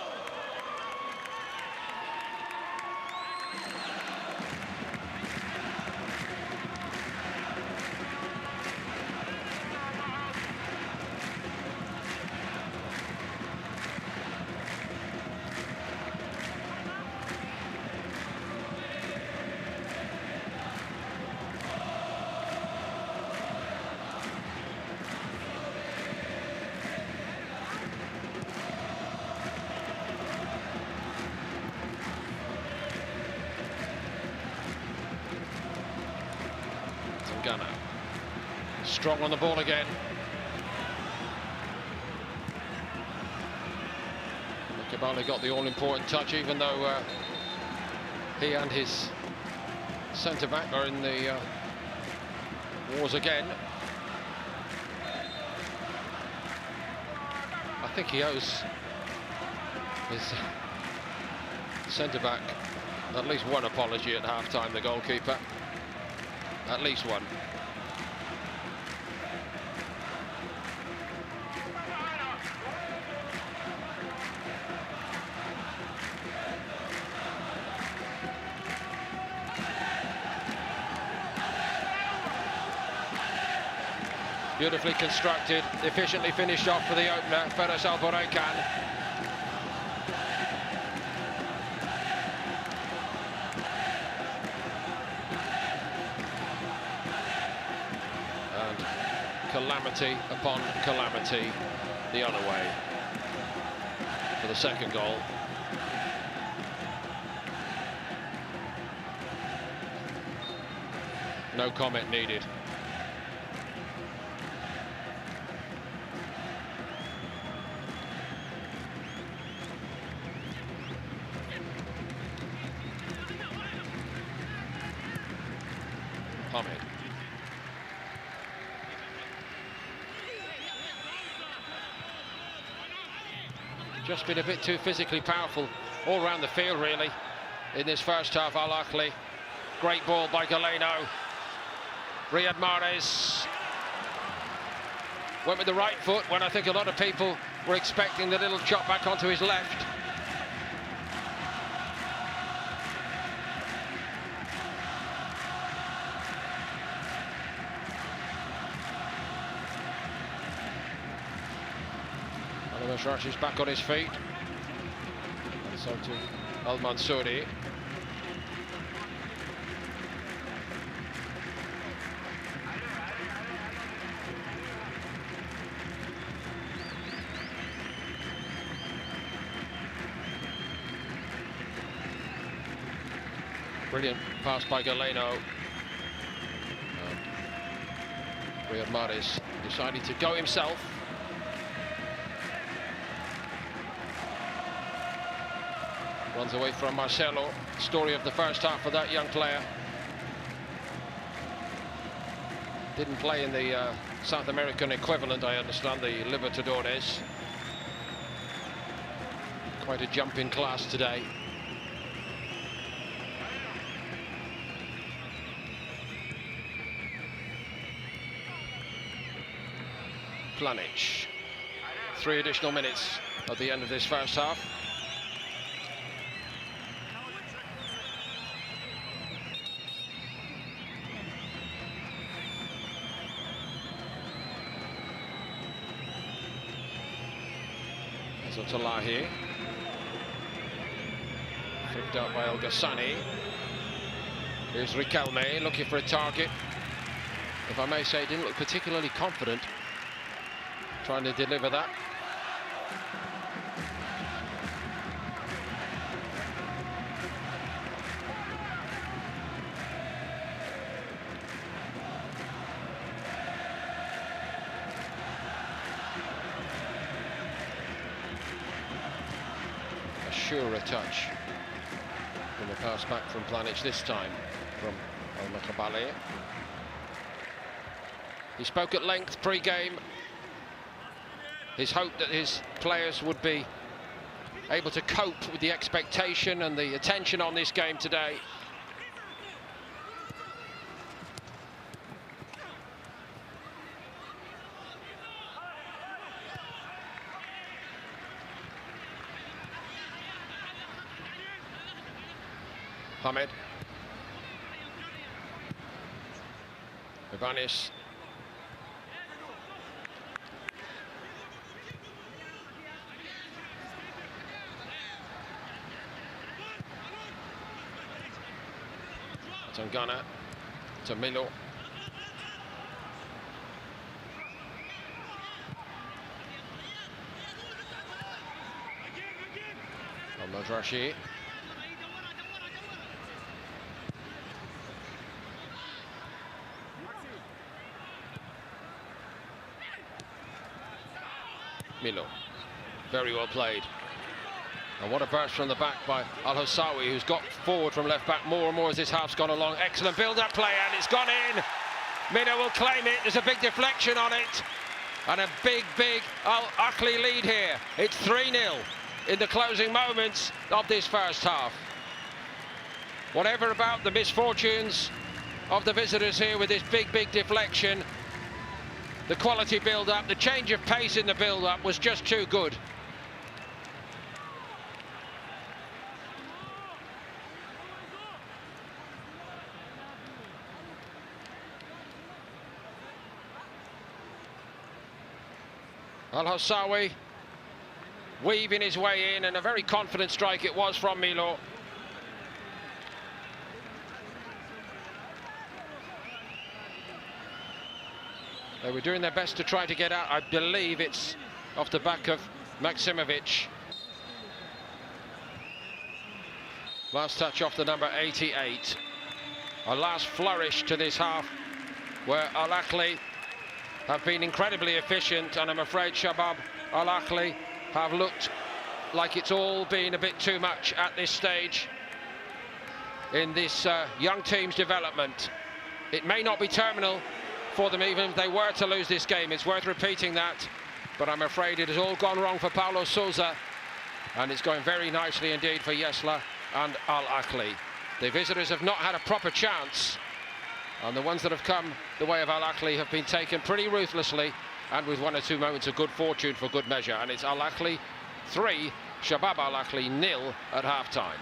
Ghana. Strong on the ball again. Kibale got the all-important touch, even though he and his centre-back are in the wars again. I think he owes his centre-back at least one apology at half-time, the goalkeeper. At least one. Beautifully constructed, efficiently finished off for the opener, Feras Alborekan. And calamity upon calamity the other way for the second goal. No comment needed. Just been a bit too physically powerful all around the field, really, in this first half. Al Ahli. Great ball by Galeno. Riyad Mahrez went with the right foot when I think a lot of people were expecting the little chop back onto his left. Is back on his feet, and so to Al Mansouri. Brilliant pass by Galeno. Riyad Mahrez decided to go himself. Runs away from Marcelo. Story of the first half for that young player. Didn't play in the South American equivalent, I understand, the Libertadores. Quite a jump in class today. Planic. 3 additional minutes at the end of this first half. Talahi, flicked out by El Ghassani. Here's Riquelme looking for a target. If I may say, didn't look particularly confident trying to deliver that. Sure, a touch from the pass back from Planic, this time from Al-Makabali. He spoke at length pre-game. His hope that his players would be able to cope with the expectation and the attention on this game today. Hamed. Ivanis. Tangana to Milo. Al-Madrashi. Milo. Very well played. And what a burst from the back by Al Hossawi, who's got forward from left back more and more as this half's gone along. Excellent build-up play, and it's gone in. Mino will claim it. There's a big deflection on it. And a big Al Ahli lead here. It's 3-0 in the closing moments of this first half. Whatever about the misfortunes of the visitors here with this big deflection, the quality build-up, the change of pace in the build-up was just too good. Al Hossawi weaving his way in, and a very confident strike it was from Milo. They were doing their best to try to get out. I believe it's off the back of Maksimovic. Last touch off the number 88. A last flourish to this half where Al Ahli have been incredibly efficient, and I'm afraid Shabab Al Ahli have looked like it's all been a bit too much at this stage in this young team's development. It may not be terminal for them even if they were to lose this game. It's worth repeating that, but I'm afraid it has all gone wrong for Paulo Sousa, and it's going very nicely indeed for Yesla and Al Ahli. The visitors have not had a proper chance, and the ones that have come the way of Al Ahli have been taken pretty ruthlessly, and with one or two moments of good fortune for good measure. And it's Al Ahli 3, Shabab Al Ahli 0 at half-time.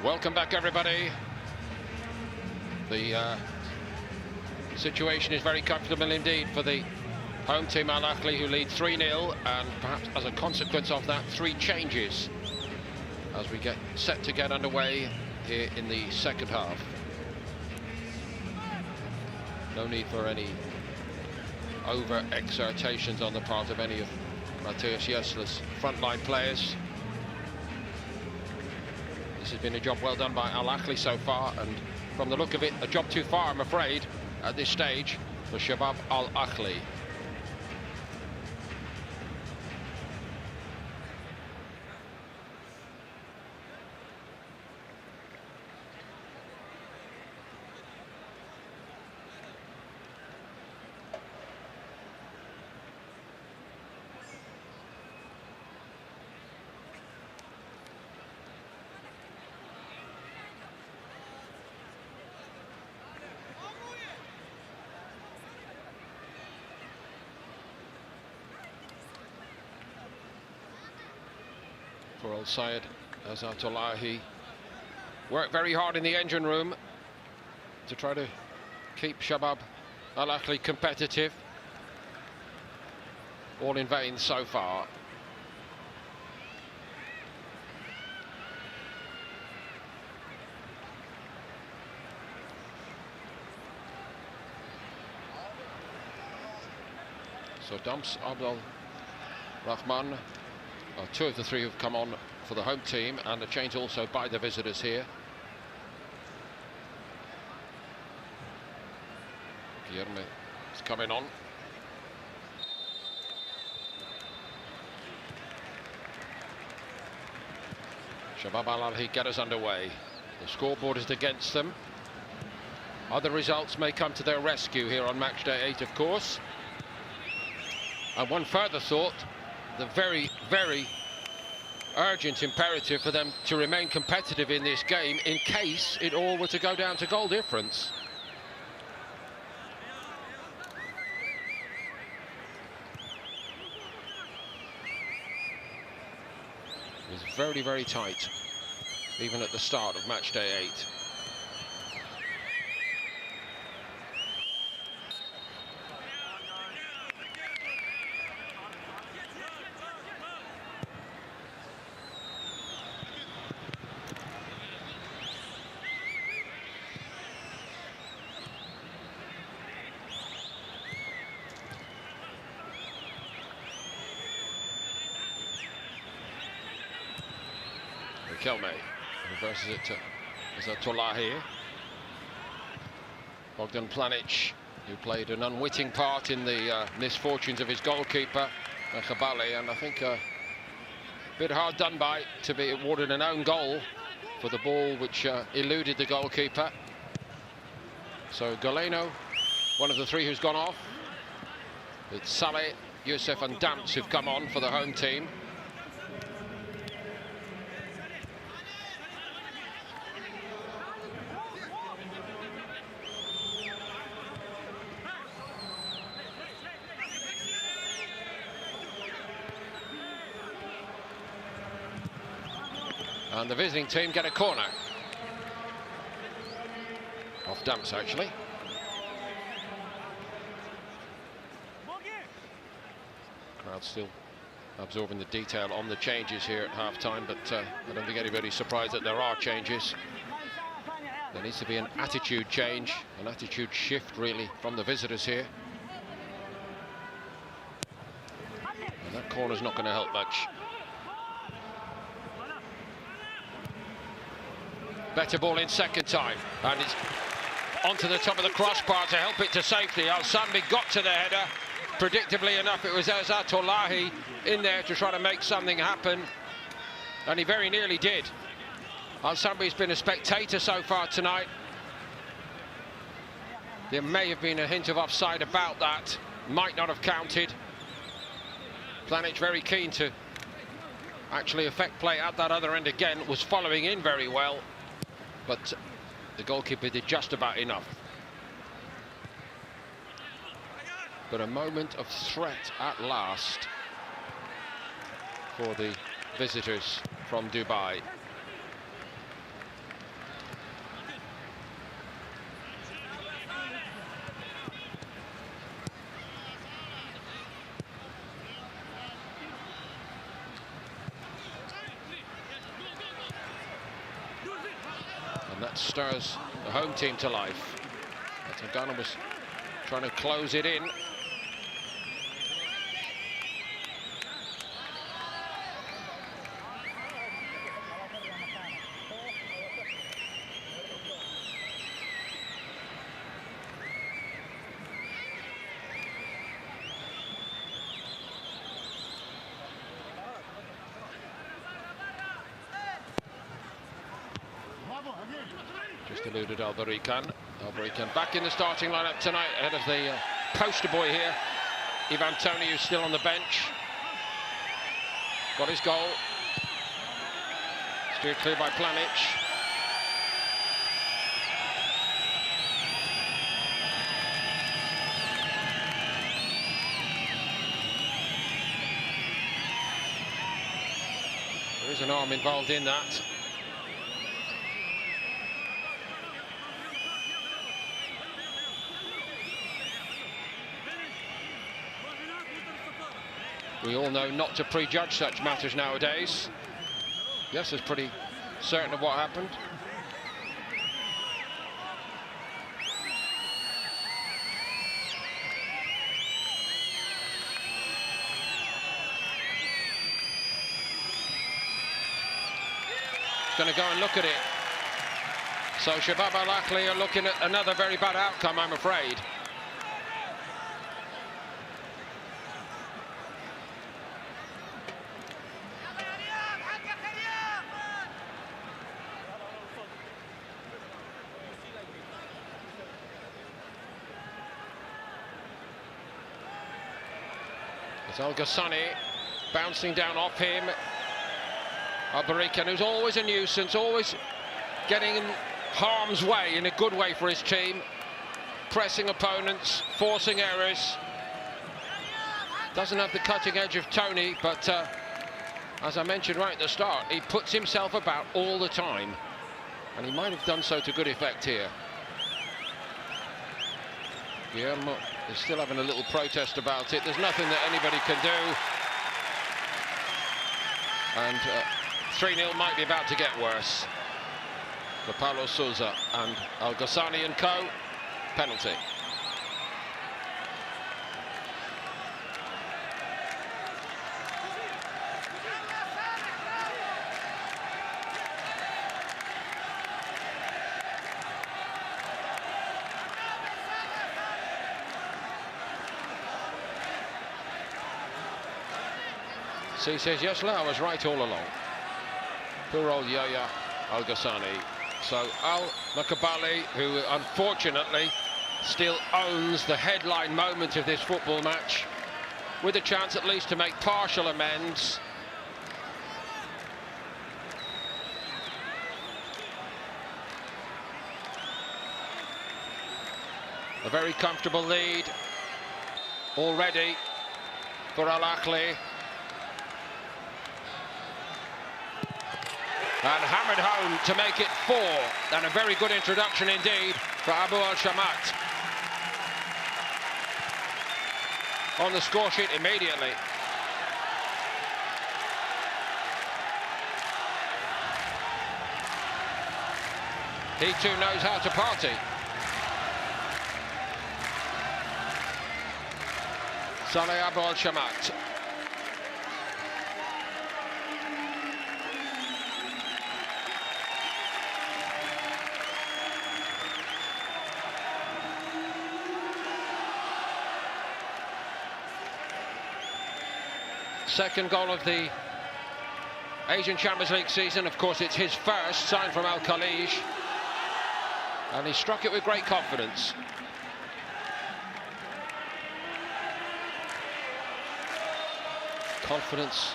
Welcome back, everybody. The situation is very comfortable indeed for the home team Al Ahli, who lead 3-0, and perhaps as a consequence of that, 3 changes as we get set to get underway here in the second half. No need for any over-exertations on the part of any of Matthias Jesler's frontline players. This has been a job well done by Al Ahli so far, and from the look of it, a job too far, I'm afraid, at this stage for Shabab Al Ahli. For Al Sayed Azatolahi, worked very hard in the engine room to try to keep Shabab Al Ahli competitive. All in vain so far. So Dams Abdul Rahman, 2 of the 3 who've come on for the home team, and a change also by the visitors here. Guillermo is coming on. Shabab Al Ahli get us underway. The scoreboard is against them. Other results may come to their rescue here on matchday 8, of course. And one further thought, the very, very urgent imperative for them to remain competitive in this game in case it all were to go down to goal difference. It was very, very tight, even at the start of matchday 8. Kelme reverses it to Azatolahi. Bogdan Planic, who played an unwitting part in the misfortunes of his goalkeeper, Mekhabali, and I think a bit hard done by to be awarded an own goal for the ball which eluded the goalkeeper. So Galeno, one of the 3 who's gone off. It's Saleh, Youssef and Dams who've come on for the home team. And the visiting team get a corner. Off Dams, actually. Crowd still absorbing the detail on the changes here at half-time, but I don't think anybody's surprised that there are changes. There needs to be an attitude change, an attitude shift, really, from the visitors here. And that corner's not going to help much. Better ball in second time, and it's onto the top of the crossbar to help it to safety. Al Sambi got to the header. Predictably enough, it was Azatolahi in there to try to make something happen, and he very nearly did. Al Sambi's been a spectator so far tonight. There may have been a hint of offside about that, might not have counted. Planic very keen to actually affect play at that other end again, was following in very well, but the goalkeeper did just about enough. But a moment of threat at last for the visitors from Dubai. And that stirs the home team to life. Ghana was trying to close it in. Just eluded Albarican. Albarican back in the starting lineup tonight ahead of the poster boy here, Ivan Toney, who's still on the bench. Got his goal. Steered clear by Planic. There is an arm involved in that. We all know not to prejudge such matters nowadays. Yes, is pretty certain of what happened. Going to go and look at it. So Shabab Al Ahli are looking at another very bad outcome, I'm afraid. It's Al Ghassani bouncing down off him. Albarican, who's always a nuisance, always getting in harm's way, in a good way for his team. Pressing opponents, forcing errors. Doesn't have the cutting edge of Toney, but as I mentioned right at the start, he puts himself about all the time. And he might have done so to good effect here. Guillermo is still having a little protest about it. There's nothing that anybody can do. And 3-0 might be about to get worse for Paulo Sousa and Al Ghassani and co. Penalty. So he says, yes, I was right all along. Poor old Yahya Al Ghassani. So Al Makabali, who unfortunately still owns the headline moment of this football match, with a chance at least to make partial amends. A very comfortable lead already for Al Ahli. And hammered home to make it 4. And a very good introduction indeed for Abu Al-Shamat. On the score sheet immediately. He too knows how to party. Saleh Abu Al-Shamat. Second goal of the Asian Champions League season. Of course, it's his first, signed from Al Khalij. And he struck it with great confidence. Confidence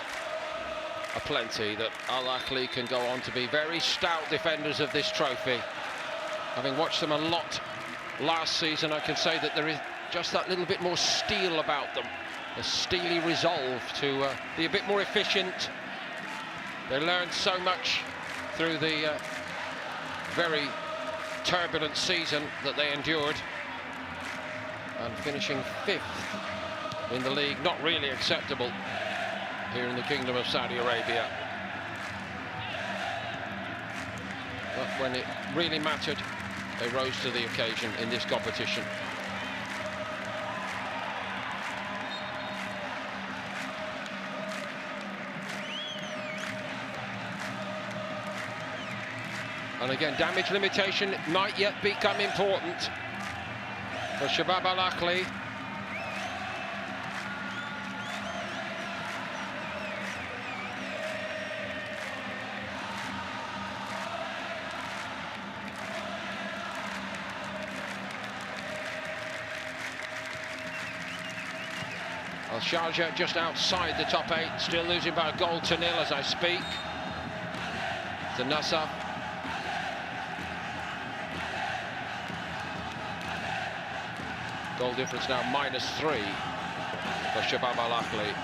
aplenty that Al Ahli can go on to be very stout defenders of this trophy. Having watched them a lot last season, I can say that there is just that little bit more steel about them. A steely resolve to be a bit more efficient. They learned so much through the very turbulent season that they endured. And finishing 5th in the league, not really acceptable here in the Kingdom of Saudi Arabia. But when it really mattered, they rose to the occasion in this competition. And again, damage limitation might yet become important for Shabab Al Ahli. Al Sharjah just outside the top 8, still losing by a goal to nil as I speak. The Nasser. Goal difference now -3 for Shabab Al Ahli.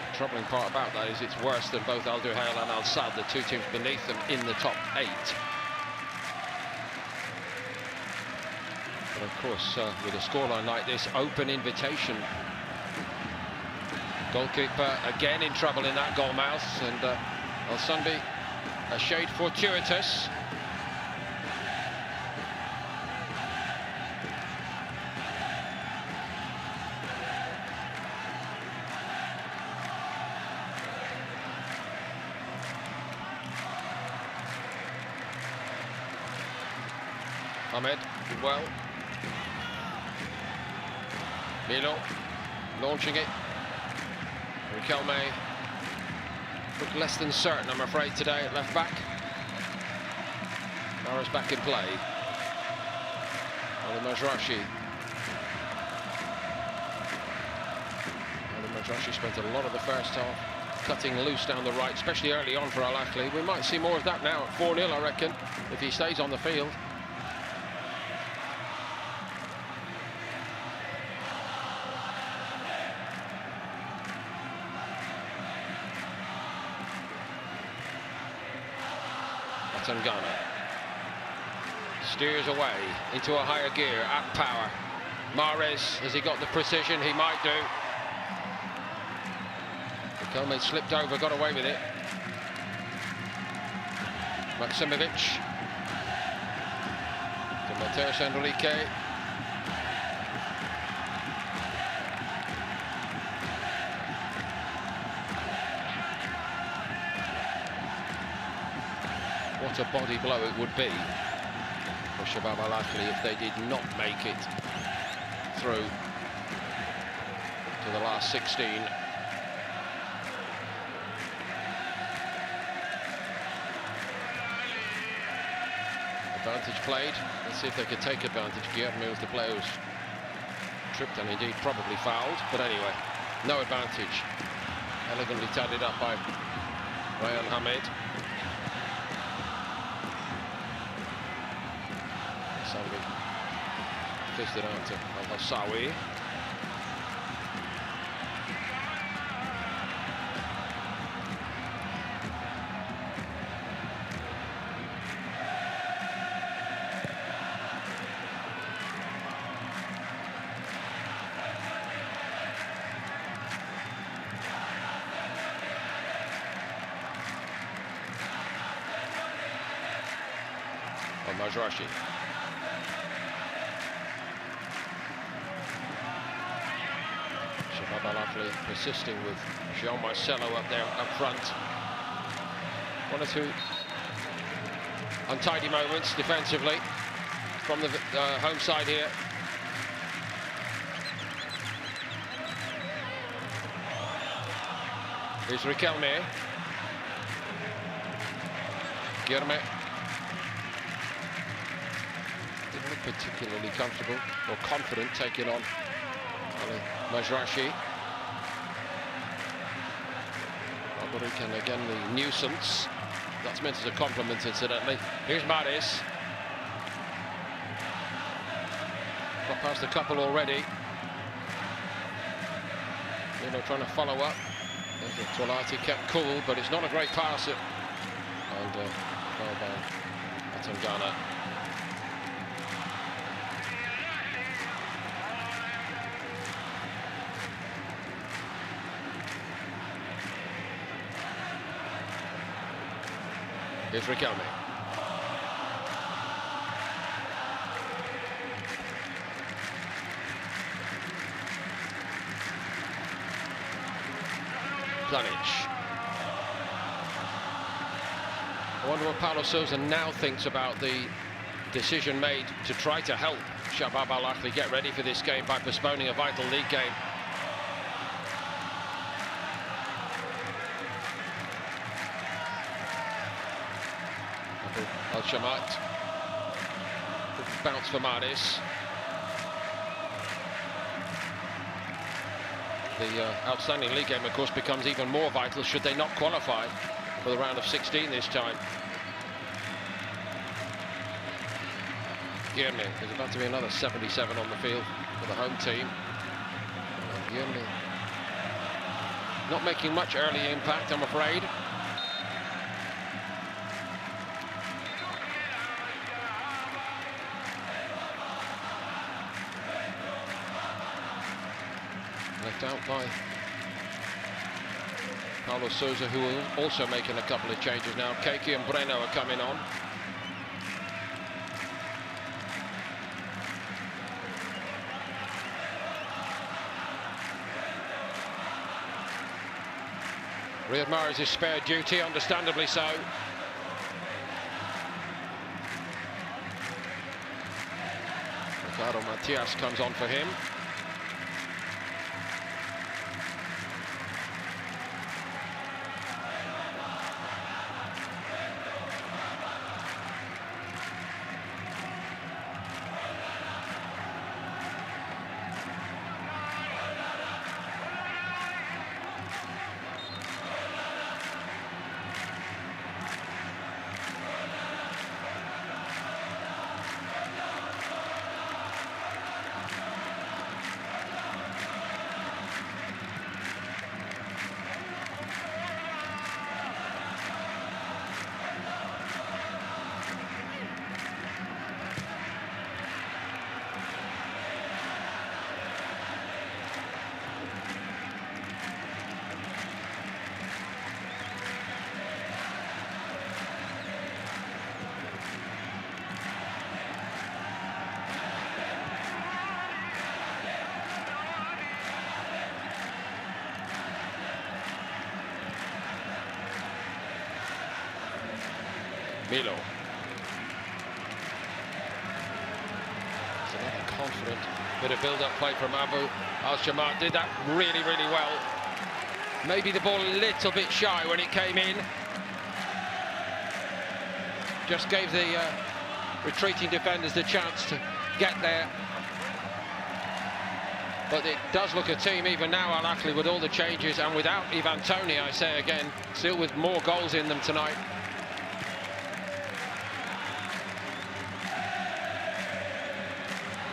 The troubling part about that is it's worse than both Al Duhail and Al Sadd, the two teams beneath them in the top 8. But of course, with a scoreline like this, open invitation. Goalkeeper again in trouble in that goal mouth, and Al Sunbi a shade fortuitous. Ahmed, well. Milo launching it. Riquelme looked less than certain, I'm afraid, today at left back. Mara's back in play. Ali Mazraoui. Ali Mazraoui spent a lot of the first half cutting loose down the right, especially early on for Al Ahli. We might see more of that now at 4-0, I reckon, if he stays on the field. Tangana steers away into a higher gear at power. Mahrez, has he got the precision? He might do. Riquelme slipped over, got away with it. Maksimovic to Mateus Enrique. What a body blow it would be for Shabab Al Ahli if they did not make it through to the last 16. Advantage played. Let's see if they could take advantage. Guillermo was the player who's tripped and indeed probably fouled, but anyway, no advantage. Elegantly tidied up by Ryan Hamid. Fizzed it out to Al-Hassawi. Al-Mazraoui. Shabab Al Ahli persisting with Jean Marcelo up there up front. One or two untidy moments defensively from the home side here. Here's Riquelme. Guillermo. Didn't look particularly comfortable or confident taking on Mazraoui. And again the nuisance. That's meant as a compliment, incidentally. Here's Mahrez. Got past a couple already. Trying to follow up. Tolati kept cool, but it's not a great pass. And foul by Tangana. Here's Riquelme. Planic. I wonder what Paulo Sousa now thinks about the decision made to try to help Shabab Al Ahli get ready for this game by postponing a vital league game. Al-Shamat. Bounce for Maris. The outstanding league game, of course, becomes even more vital should they not qualify for the round of 16 this time. Guilherme, there's about to be another 77 on the field for the home team. Guilherme not making much early impact, I'm afraid. Left out by Paulo Sousa, who will also making a couple of changes now. Keiki and Breno are coming on. Riyad Mahrez is spared duty, understandably so. Ricardo Matias comes on for him. Milo. It's another confident bit of build-up play from Abu Al-Shamat. Did that really, really well. Maybe the ball a little bit shy when it came in. Just gave the retreating defenders the chance to get there. But it does look a team, even now, Al Ahly, with all the changes and without Ivan Toney, I say again, still with more goals in them tonight.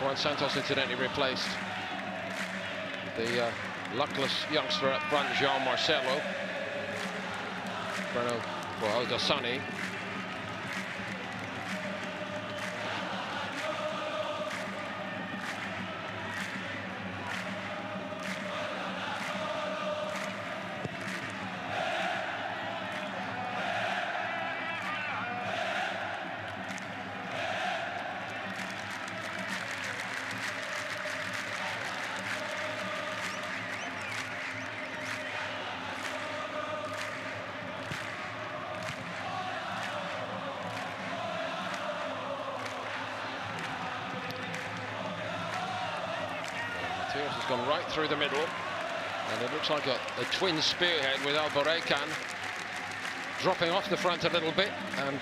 Juan Santos incidentally replaced the luckless youngster up front, Jean Marcelo. Bruno Odasani. Has gone right through the middle, and it looks like a twin spearhead with Alborecan dropping off the front a little bit, and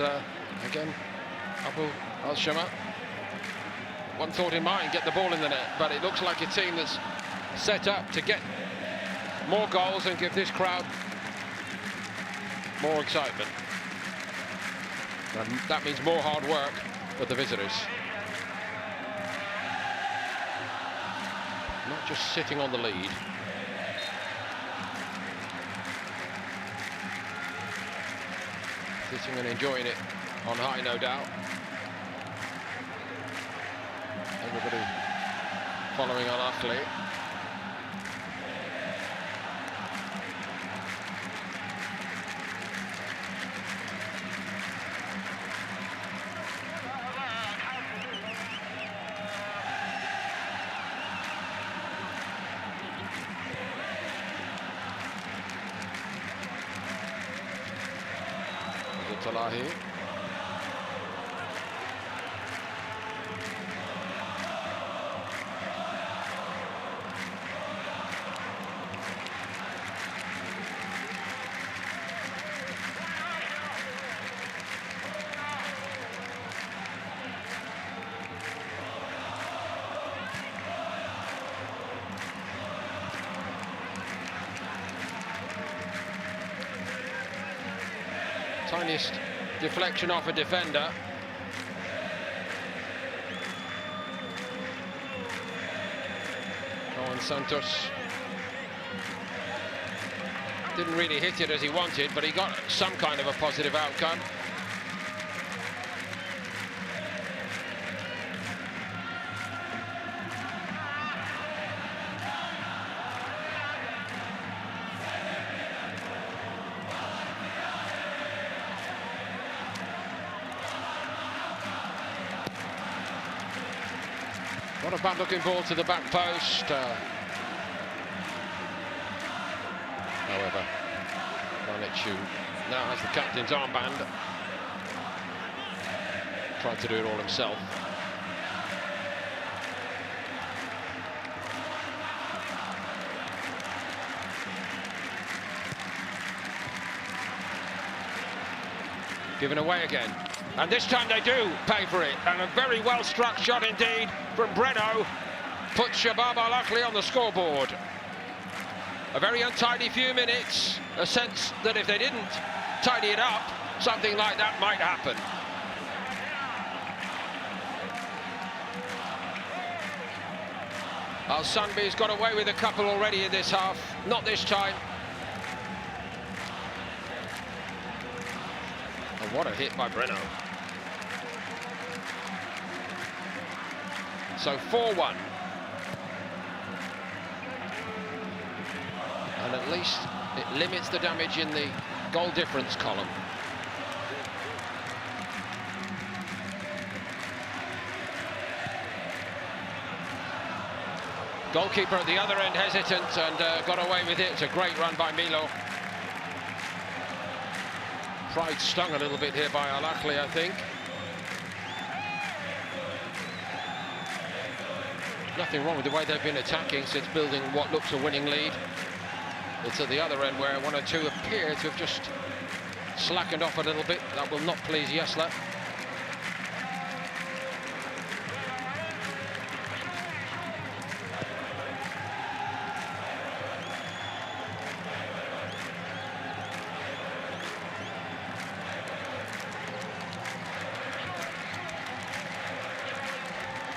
again Abu Al-Shamat, one thought in mind, get the ball in the net, but it looks like a team that's set up to get more goals and give this crowd more excitement, and that means more hard work for the visitors. Not just sitting on the lead. Sitting and enjoying it on high, no doubt. Everybody following Al Ahly. Shabab Al Ahli. Tiniest deflection off a defender. Juan Santos didn't really hit it as he wanted, but he got some kind of a positive outcome. What a bad-looking ball to the back post. However, Barnett now has the captain's armband. Tried to do it all himself. Given away again. And this time they do pay for it. And a very well-struck shot indeed from Breno puts Shabab Al Ahli on the scoreboard. A very untidy few minutes. A sense that if they didn't tidy it up, something like that might happen. Al Sanbi's got away with a couple already in this half. Not this time. And what a hit by Breno. So 4-1. And at least it limits the damage in the goal difference column. Goalkeeper at the other end hesitant and got away with it. It's a great run by Milo. Pride stung a little bit here by Al Ahli, I think. Nothing wrong with the way they've been attacking since building what looks a winning lead. It's at the other end where one or two appear to have just slackened off a little bit. That will not please Yesler.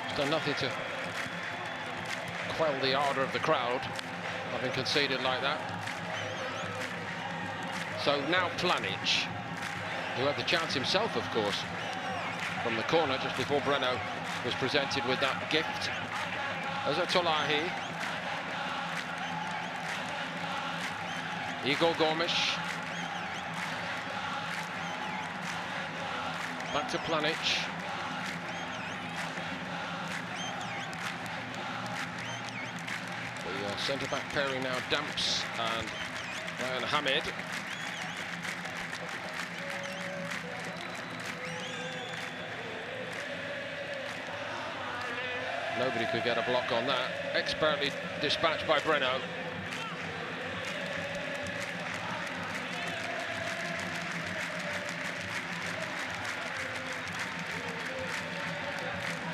It's done nothing to quell the ardour of the crowd, having conceded like that. So now Planic, who had the chance himself, of course, from the corner just before Breno was presented with that gift. Shabab Al Ahli. Igor Gomes. Back to Planic. Centre-back pairing now, Damps and Ryan Hamid. Nobody could get a block on that. Expertly dispatched by Breno.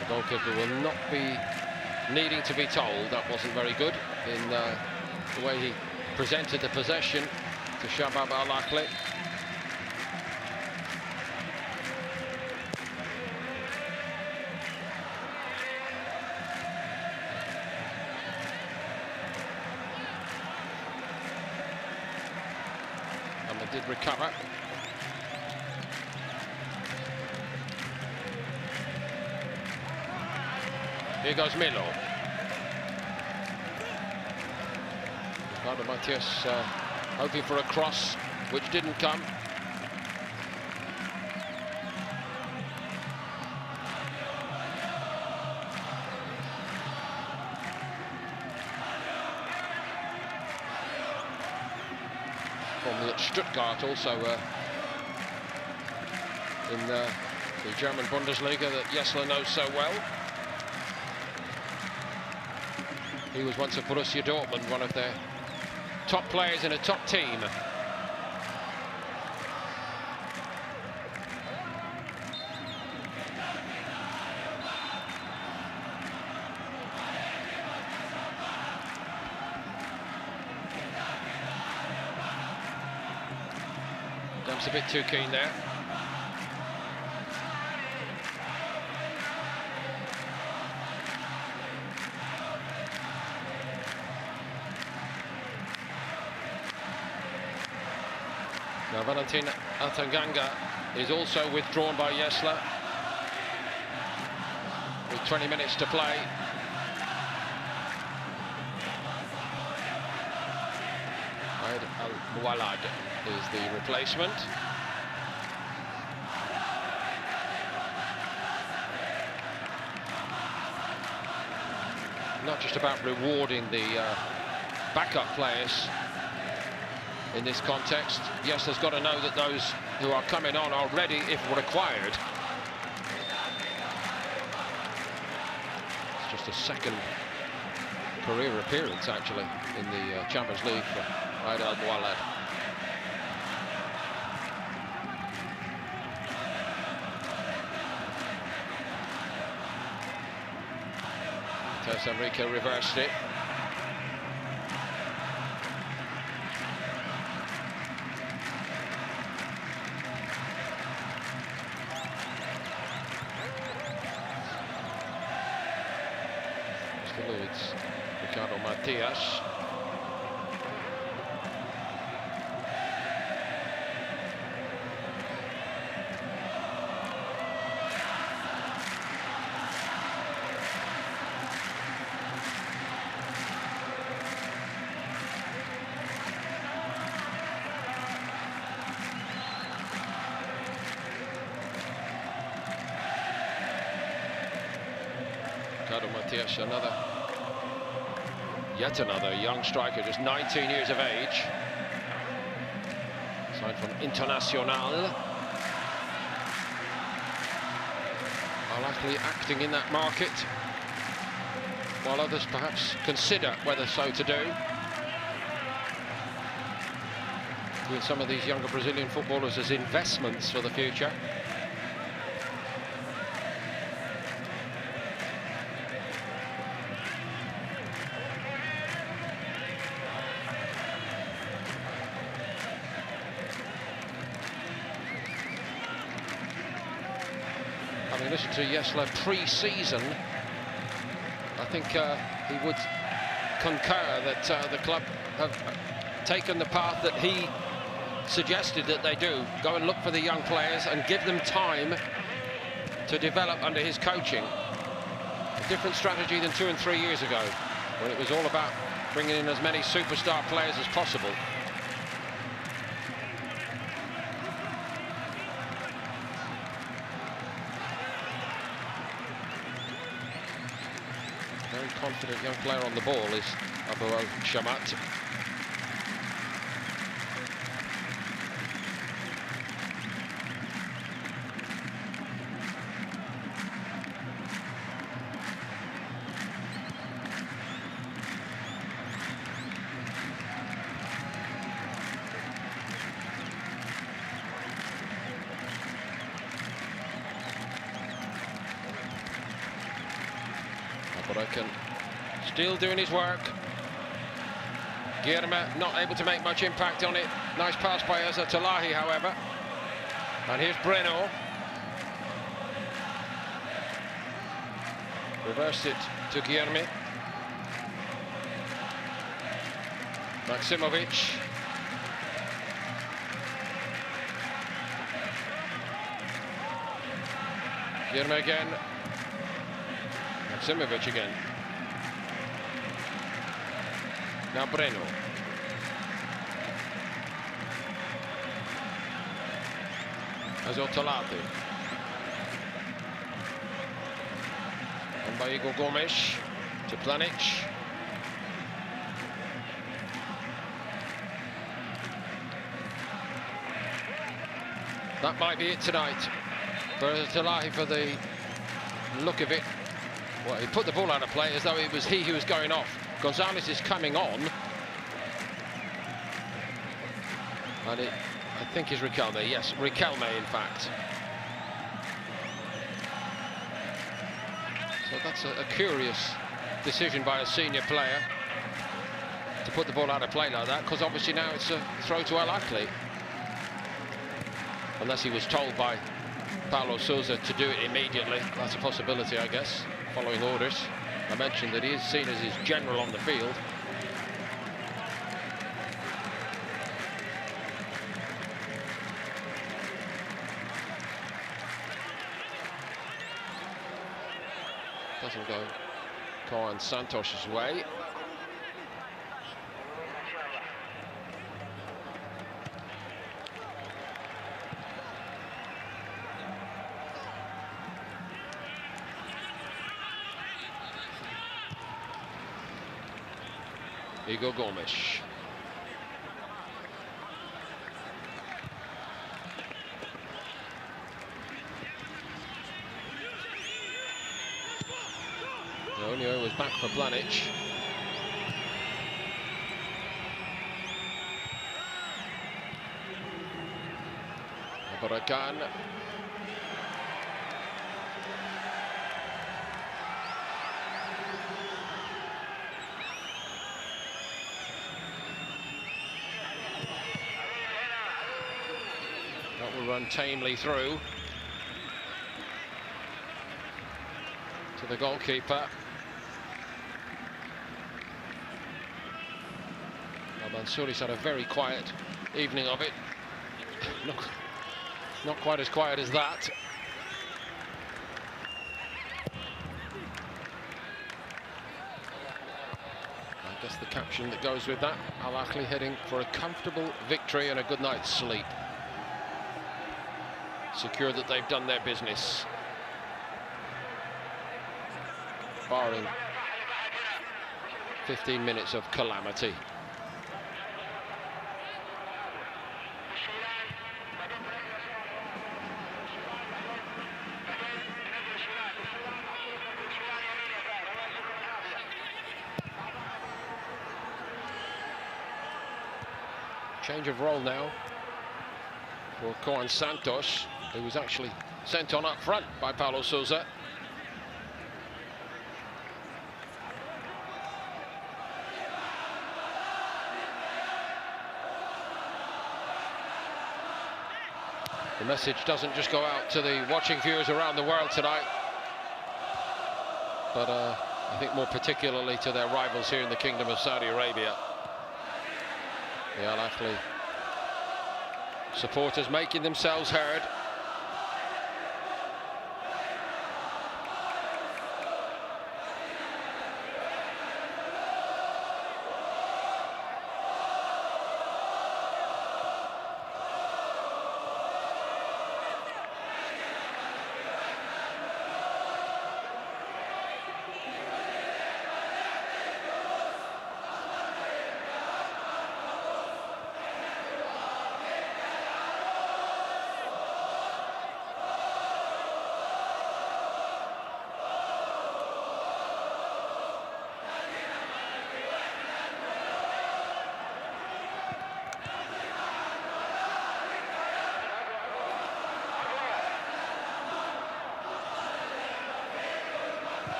The goalkeeper will not be needing to be told that wasn't very good in the way he presented the possession to Shabab Al Ahli. And they did recover. Here goes Milo. Ricardo Matias hoping for a cross, which didn't come. Formerly at Stuttgart, also in the German Bundesliga that Jessler knows so well. He was once at Borussia Dortmund, one of their top players in a top team. Demp's a bit too keen there. Now Valentin Altanganga is also withdrawn by Jessler with 20 minutes to play. Aid Al-Muwallad is the replacement. Not just about rewarding the backup players in this context. Jessler's got to know that those who are coming on are ready if required. It's just a second career appearance, actually, in the Champions League for Aid Al-Muwallad. Tess Enrique reversed it. It's Ricardo Matias. Ricardo Matias, yet another young striker, just 19 years of age. Signed from Internacional. Al Ahli acting in that market, while others perhaps consider whether so to do. With some of these younger Brazilian footballers as investments for the future. Listen to Jessler pre-season, I think he would concur that the club have taken the path that he suggested that they do. Go and look for the young players and give them time to develop under his coaching. A different strategy than 2 and 3 years ago, when it was all about bringing in as many superstar players as possible. Very confident young player on the ball is Abu Al-Shamat. Still doing his work. Guilherme not able to make much impact on it. Nice pass by Azat Al Ahli, however. And here's Breno. Reversed it to Guilherme. Maximovic. Guilherme again. Maximovic again. Now Breno. Azat Al Ahli. And by Igor Gomes to Planic. That might be it tonight. For Al Ahli, for the look of it, well, he put the ball out of play as though it was he who was going off. Gonzalez is coming on. And it, I think, is Riquelme. Yes, Riquelme, in fact. So that's a curious decision by a senior player to put the ball out of play like that, because obviously now it's a throw to Al Ahli. Unless he was told by Paulo Sousa to do it immediately. That's a possibility, I guess, following orders. I mentioned that he is seen as his general on the field. Doesn't go Cohen Santos's way. Igor Gomes. Onio was back for Blanic. Barakan. That will run tamely through to the goalkeeper. Mansouri's had a very quiet evening of it. Not quite as quiet as that. I guess the caption that goes with that, Al Ahli heading for a comfortable victory and a good night's sleep. Secure that they've done their business. Barring 15 minutes of calamity. Change of role now for Cohen Santos, who was actually sent on up front by Paulo Sousa. The message doesn't just go out to the watching viewers around the world tonight, but I think more particularly to their rivals here in the Kingdom of Saudi Arabia. The Al Ahli supporters making themselves heard.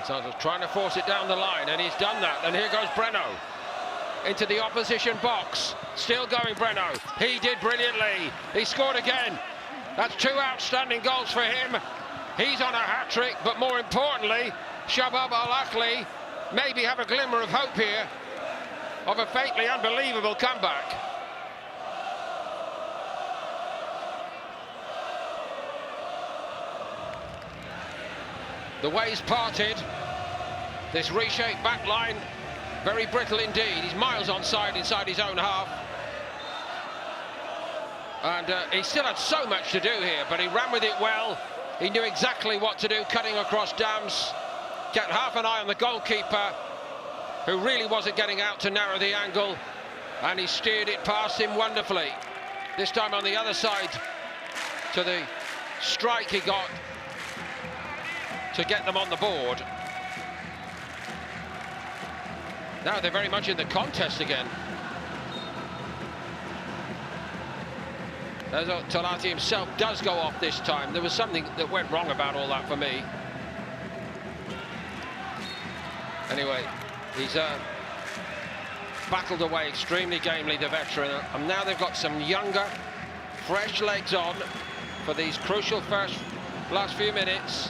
Santos trying to force it down the line, and he's done that. And here goes Breno into the opposition box. Still going, Breno. He did brilliantly. He scored again. That's two outstanding goals for him. He's on a hat-trick, but more importantly, Shabab Al Ahli maybe have a glimmer of hope here of a fatally unbelievable comeback. The ways parted. This reshaped back line, very brittle indeed. He's miles onside inside his own half. And he still had so much to do here, but he ran with it well. He knew exactly what to do, cutting across dams. Kept half an eye on the goalkeeper, who really wasn't getting out to narrow the angle. And he steered it past him wonderfully. This time on the other side to the strike he got to get them on the board. Now they're very much in the contest again. As Tolati himself does go off this time. There was something that went wrong about all that for me. Anyway, he's battled away extremely gamely, the veteran, and now they've got some younger, fresh legs on for these crucial last few minutes.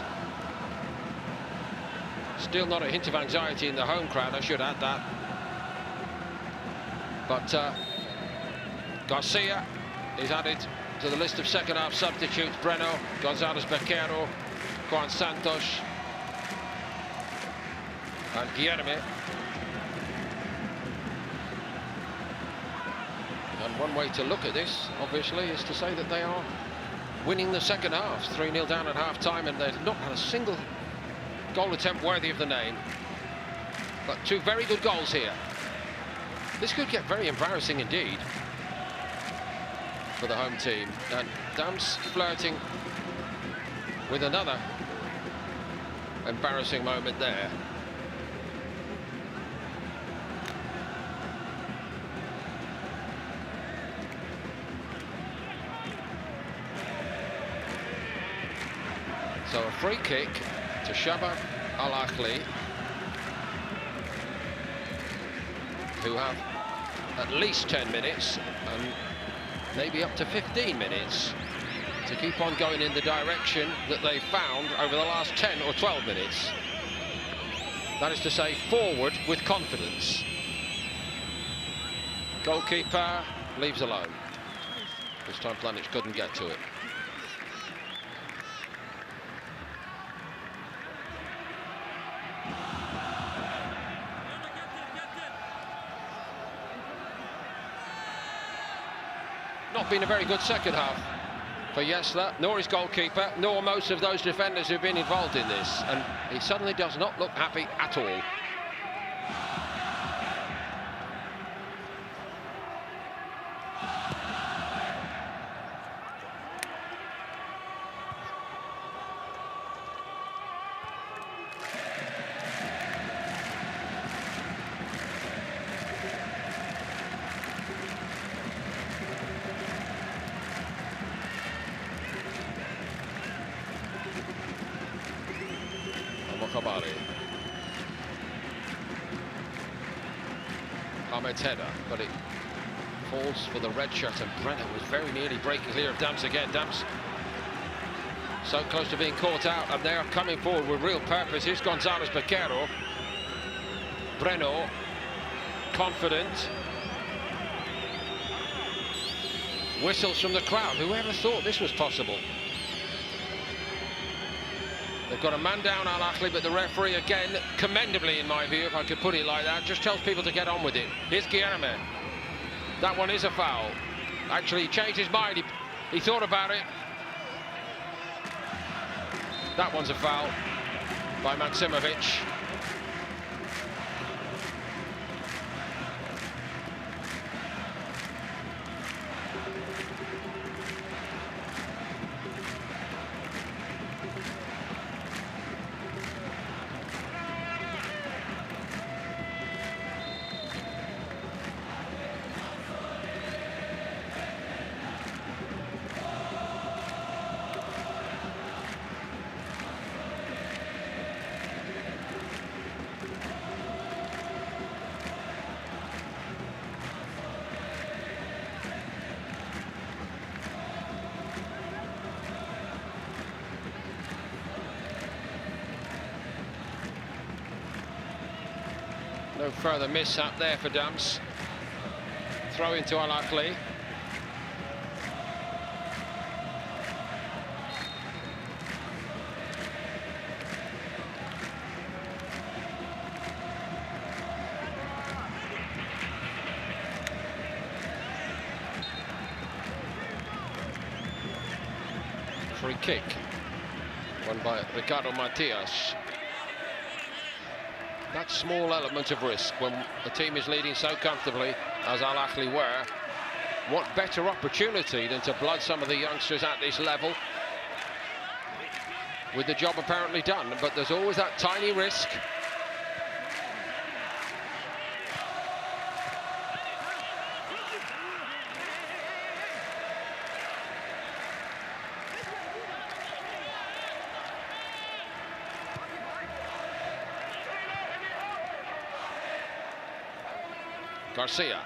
Still not a hint of anxiety in the home crowd, I should add that. But Garcia is added to the list of second-half substitutes. Breno, Gonzalez Bequero, Juan Santos, and Guilherme. And one way to look at this, obviously, is to say that they are winning the second half. 3-0 down at half-time, and they've not had a single goal attempt worthy of the name. But two very good goals here. This could get very embarrassing indeed for the home team. And Dams flirting with another embarrassing moment there. So a free kick to Shabab Al Ahli, who have at least 10 minutes and maybe up to 15 minutes to keep on going in the direction that they found over the last 10 or 12 minutes. That is to say, forward with confidence. Goalkeeper leaves alone. This time Planic couldn't get to it. Not been a very good second half for Yesler, nor his goalkeeper, nor most of those defenders who've been involved in this, and he suddenly does not look happy at all. Ahmed's header, but it falls for the red shirt, and Brenner was very nearly breaking clear of Dams again. Dams so close to being caught out, and they are coming forward with real purpose. Here's Gonzalez Bequero. Breno, confident. Whistles from the crowd. Whoever thought this was possible? They've got a man down, Al Ahli, but the referee, again, commendably in my view, if I could put it like that, just tells people to get on with it. Here's Guilherme. That one is a foul. Actually, he changed his mind. He thought about it. That one's a foul by Maksimovic. No further mishap there for Dams. Throw into Al Ahli. Free kick, won by Ricardo Matias. That small element of risk when the team is leading so comfortably, as Al Ahli were, what better opportunity than to blood some of the youngsters at this level with the job apparently done, but there's always that tiny risk. Garcia.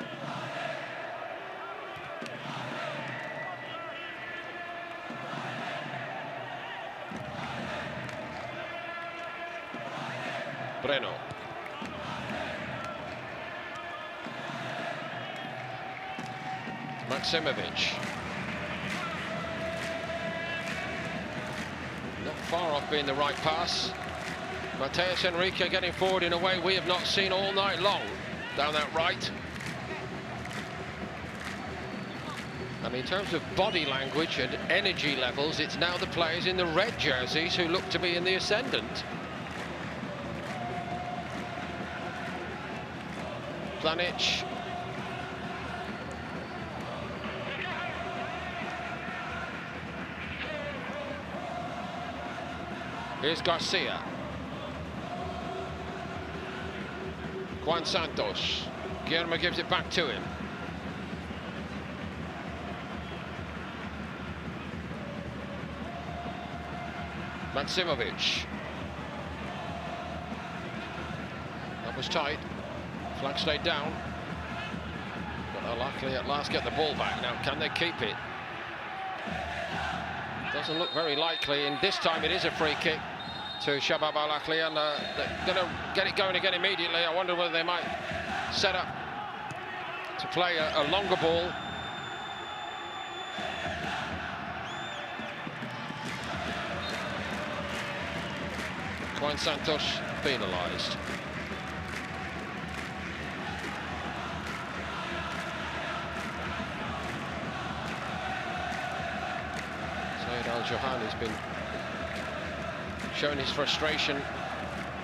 Breno. Maximovic. Not far off being the right pass. Mateus Enrique getting forward in a way we have not seen all night long. Down that right. And in terms of body language and energy levels, it's now the players in the red jerseys who look to be in the ascendant. Planic. Here's Garcia. Juan Santos. Guillermo gives it back to him. Maximovic. That was tight. Flag stayed down. But Al Ahli at last get the ball back. Now, can they keep it? Doesn't look very likely, and this time it is a free kick to Shabab Al Ahli, and they're going to get it going again immediately. I wonder whether they might set up to play a longer ball. Juan Santos penalised. Al-Johan has been showing his frustration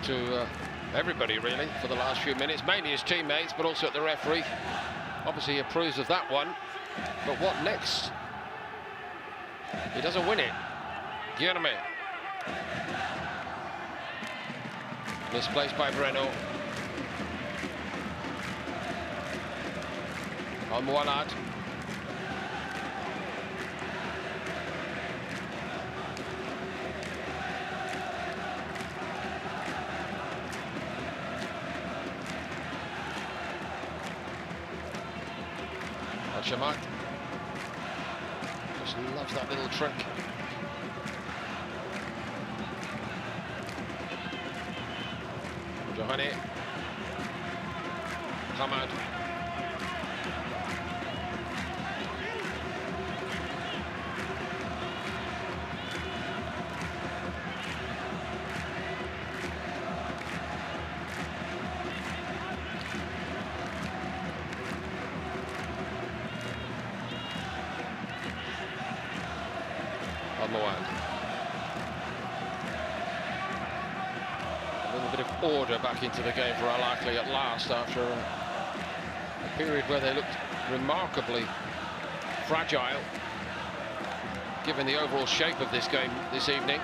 to everybody really for the last few minutes, mainly his teammates, but also at the referee. Obviously he approves of that one, but what next? He doesn't win it. Guillermo. Misplaced by Breno. Al-Mualad. Al-Shamat just loves that little trick. Johani. Hamad. A little bit of order back into the game for Al Ahli at last after a period where they looked remarkably fragile given the overall shape of this game this evening.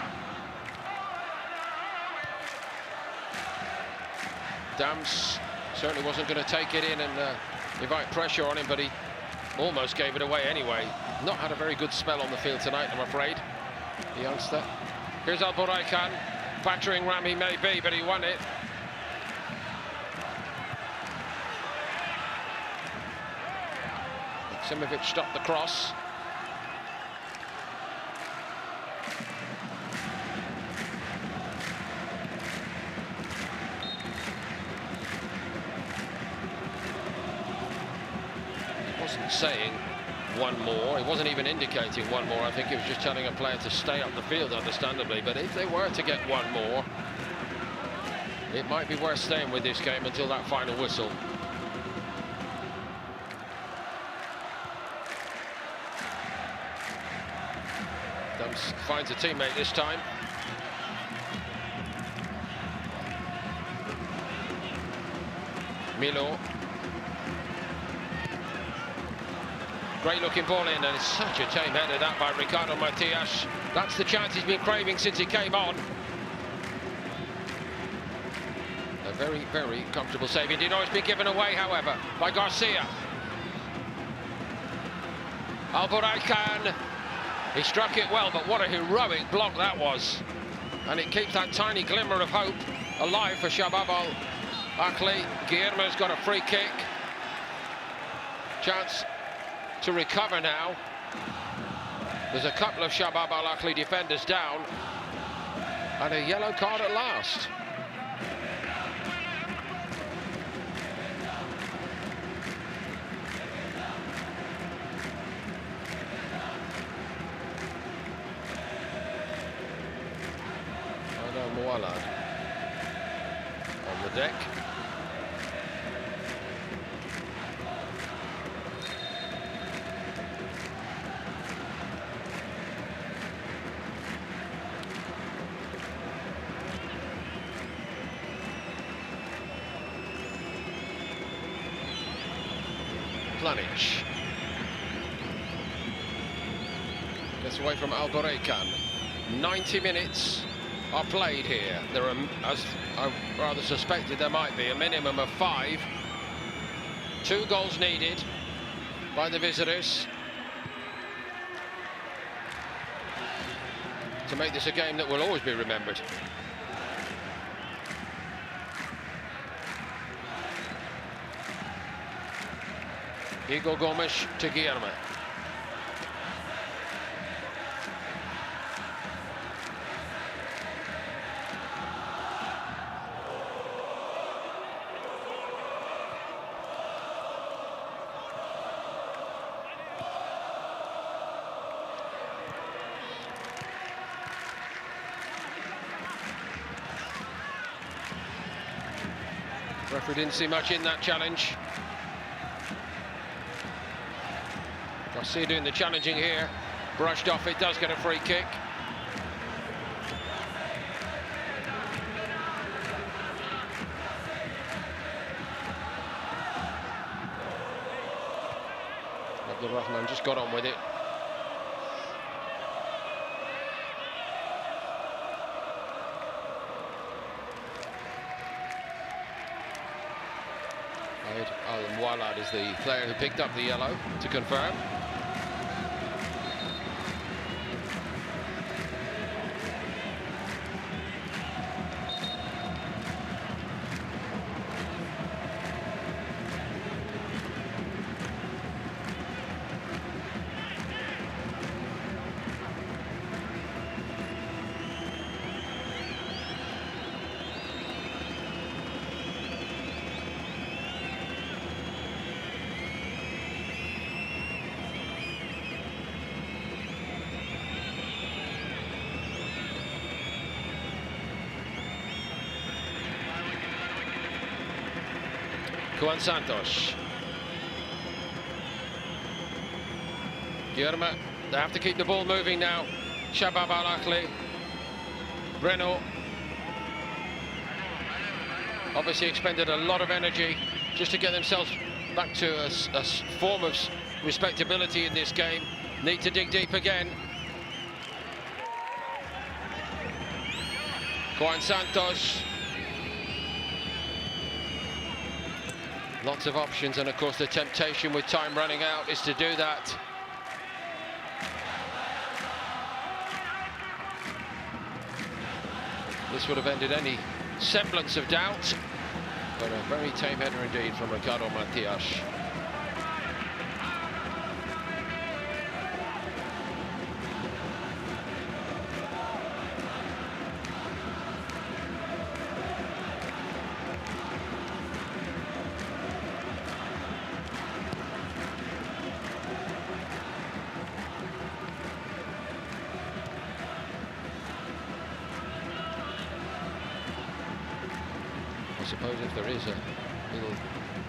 Dams certainly wasn't going to take it in and invite pressure on him, but he almost gave it away anyway. Not had a very good spell on the field tonight, I'm afraid, the youngster. Here's Al-Buraikan. Battering ram he may be, but he won it. Simovic stopped the cross. He wasn't saying one more, he wasn't even indicating one more. I think he was just telling a player to stay up the field, understandably, but if they were to get one more, it might be worth staying with this game until that final whistle. Dams finds a teammate this time. Milo. Great looking ball in, and it's such a tame header that by Ricardo Matias. That's the chance he's been craving since he came on. A very, very comfortable save. He did always be given away, however, by Garcia. Alboraycan, he struck it well, but what a heroic block that was. And it keeps that tiny glimmer of hope alive for Shabab Al Ahli. Guillermo's got a free kick. Chance to recover now. There's a couple of Shabab Al Ahli defenders down. And a yellow card at last. Mualad on the deck. Planic gets away from Alboraycan. 90 minutes are played here. There are, as I rather suspected, there might be a minimum of 5. 2 goals needed by the visitors to make this a game that will always be remembered. Igor Gomes to Guillermo. Referee didn't see much in that challenge. Garcia doing the challenging here. Brushed off, it does get a free kick. Abdul Rahman just got on with it. Al-Mualad is the player who picked up the yellow, to confirm. Juan Santos. Guillermo, they have to keep the ball moving now. Shabab Al Ahli. Breno obviously expended a lot of energy just to get themselves back to a form of respectability in this game. Need to dig deep again. Juan Santos. Lots of options, and of course the temptation with time running out is to do that. This would have ended any semblance of doubt, but a very tame header indeed from Ricardo Matias. I suppose if there is a little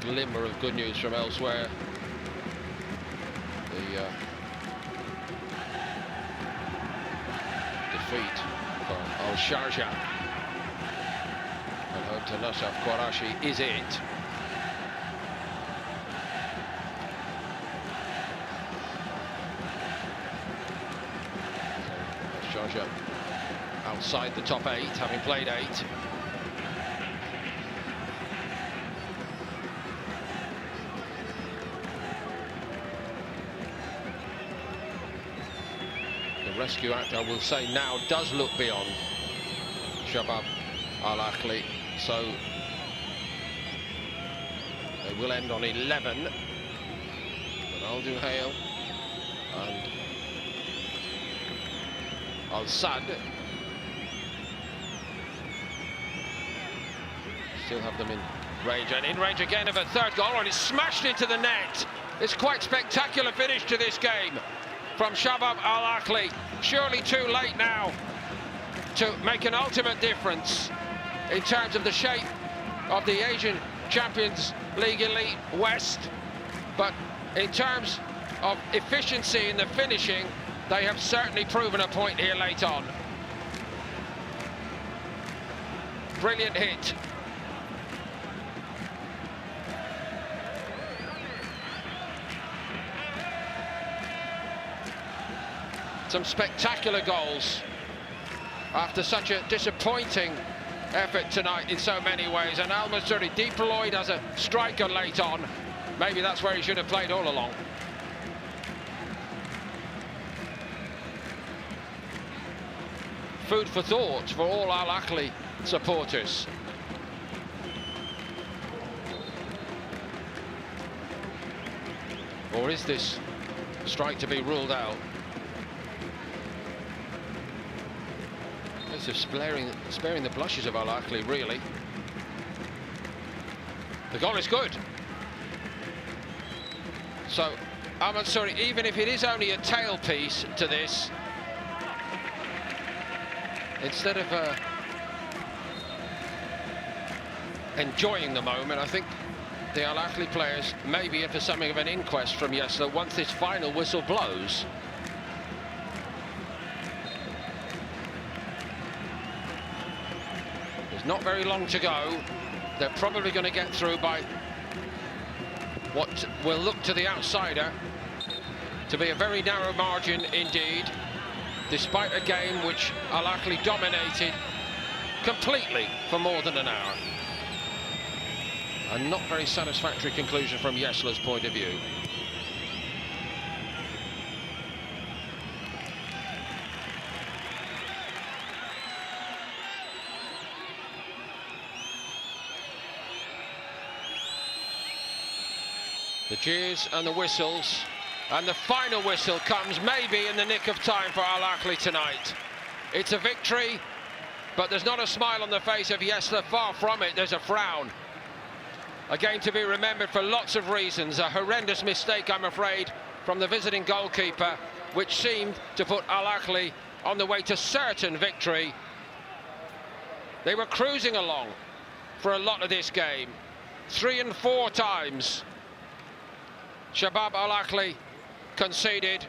glimmer of good news from elsewhere, the defeat for Al-Sharjah at home to Nasaf Quarashi is it. outside the top 8, having played 8. The rescue act, I will say now, does look beyond Shabab Al Ahli, so they will end on 11. But Al Duhail and Al Sad still have them in range, and in range again of a third goal, and it's smashed into the net. It's quite spectacular finish to this game from Shabab Al Ahli. Surely too late now to make an ultimate difference in terms of the shape of the Asian Champions League Elite West, but in terms of efficiency in the finishing, they have certainly proven a point here late on. Brilliant hit. Some spectacular goals after such a disappointing effort tonight in so many ways, and Al Masuri deployed as a striker late on. Maybe that's where he should have played all along. Food for thought for all Al Ahli supporters. Or is this strike to be ruled out? Of sparing the blushes of Al Ahli, really. The goal is good. So, Al Mansouri, even if it is only a tailpiece to this, instead of enjoying the moment, I think the Al Ahli players may be in for something of an inquest from Yesler once this final whistle blows. Not very long to go. They're probably going to get through by what will look to the outsider to be a very narrow margin indeed, despite a game which Al Ahli dominated completely for more than an hour. A not very satisfactory conclusion from Yesler's point of view. The cheers and the whistles, and the final whistle comes maybe in the nick of time for Al Ahli tonight. It's a victory, but there's not a smile on the face of Yesler. Far from it, there's a frown. A game to be remembered for lots of reasons. A horrendous mistake, I'm afraid, from the visiting goalkeeper, which seemed to put Al Ahli on the way to certain victory. They were cruising along for a lot of this game. 3 and 4 times Shabab Al Ahli conceded,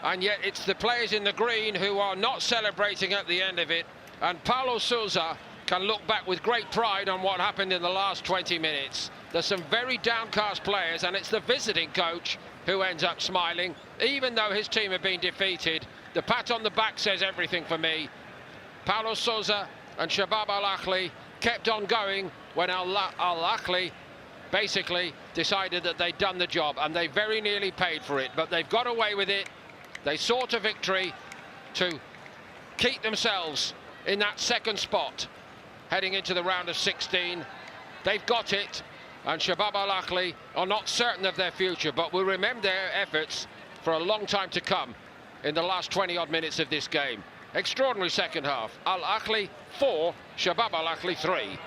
and yet it's the players in the green who are not celebrating at the end of it, and Paulo Sousa can look back with great pride on what happened in the last 20 minutes. There's some very downcast players, and it's the visiting coach who ends up smiling, even though his team have been defeated. The pat on the back says everything for me. Paulo Sousa and Shabab Al Ahli kept on going when Al Ahli basically decided that they'd done the job, and they very nearly paid for it, but they've got away with it. They sought a victory to keep themselves in that second spot heading into the round of 16. They've got it, and Shabab Al Ahli are not certain of their future, but will remember their efforts for a long time to come in the last 20-odd minutes of this game. Extraordinary second half. Al Ahli 4, Shabab Al Ahli 3.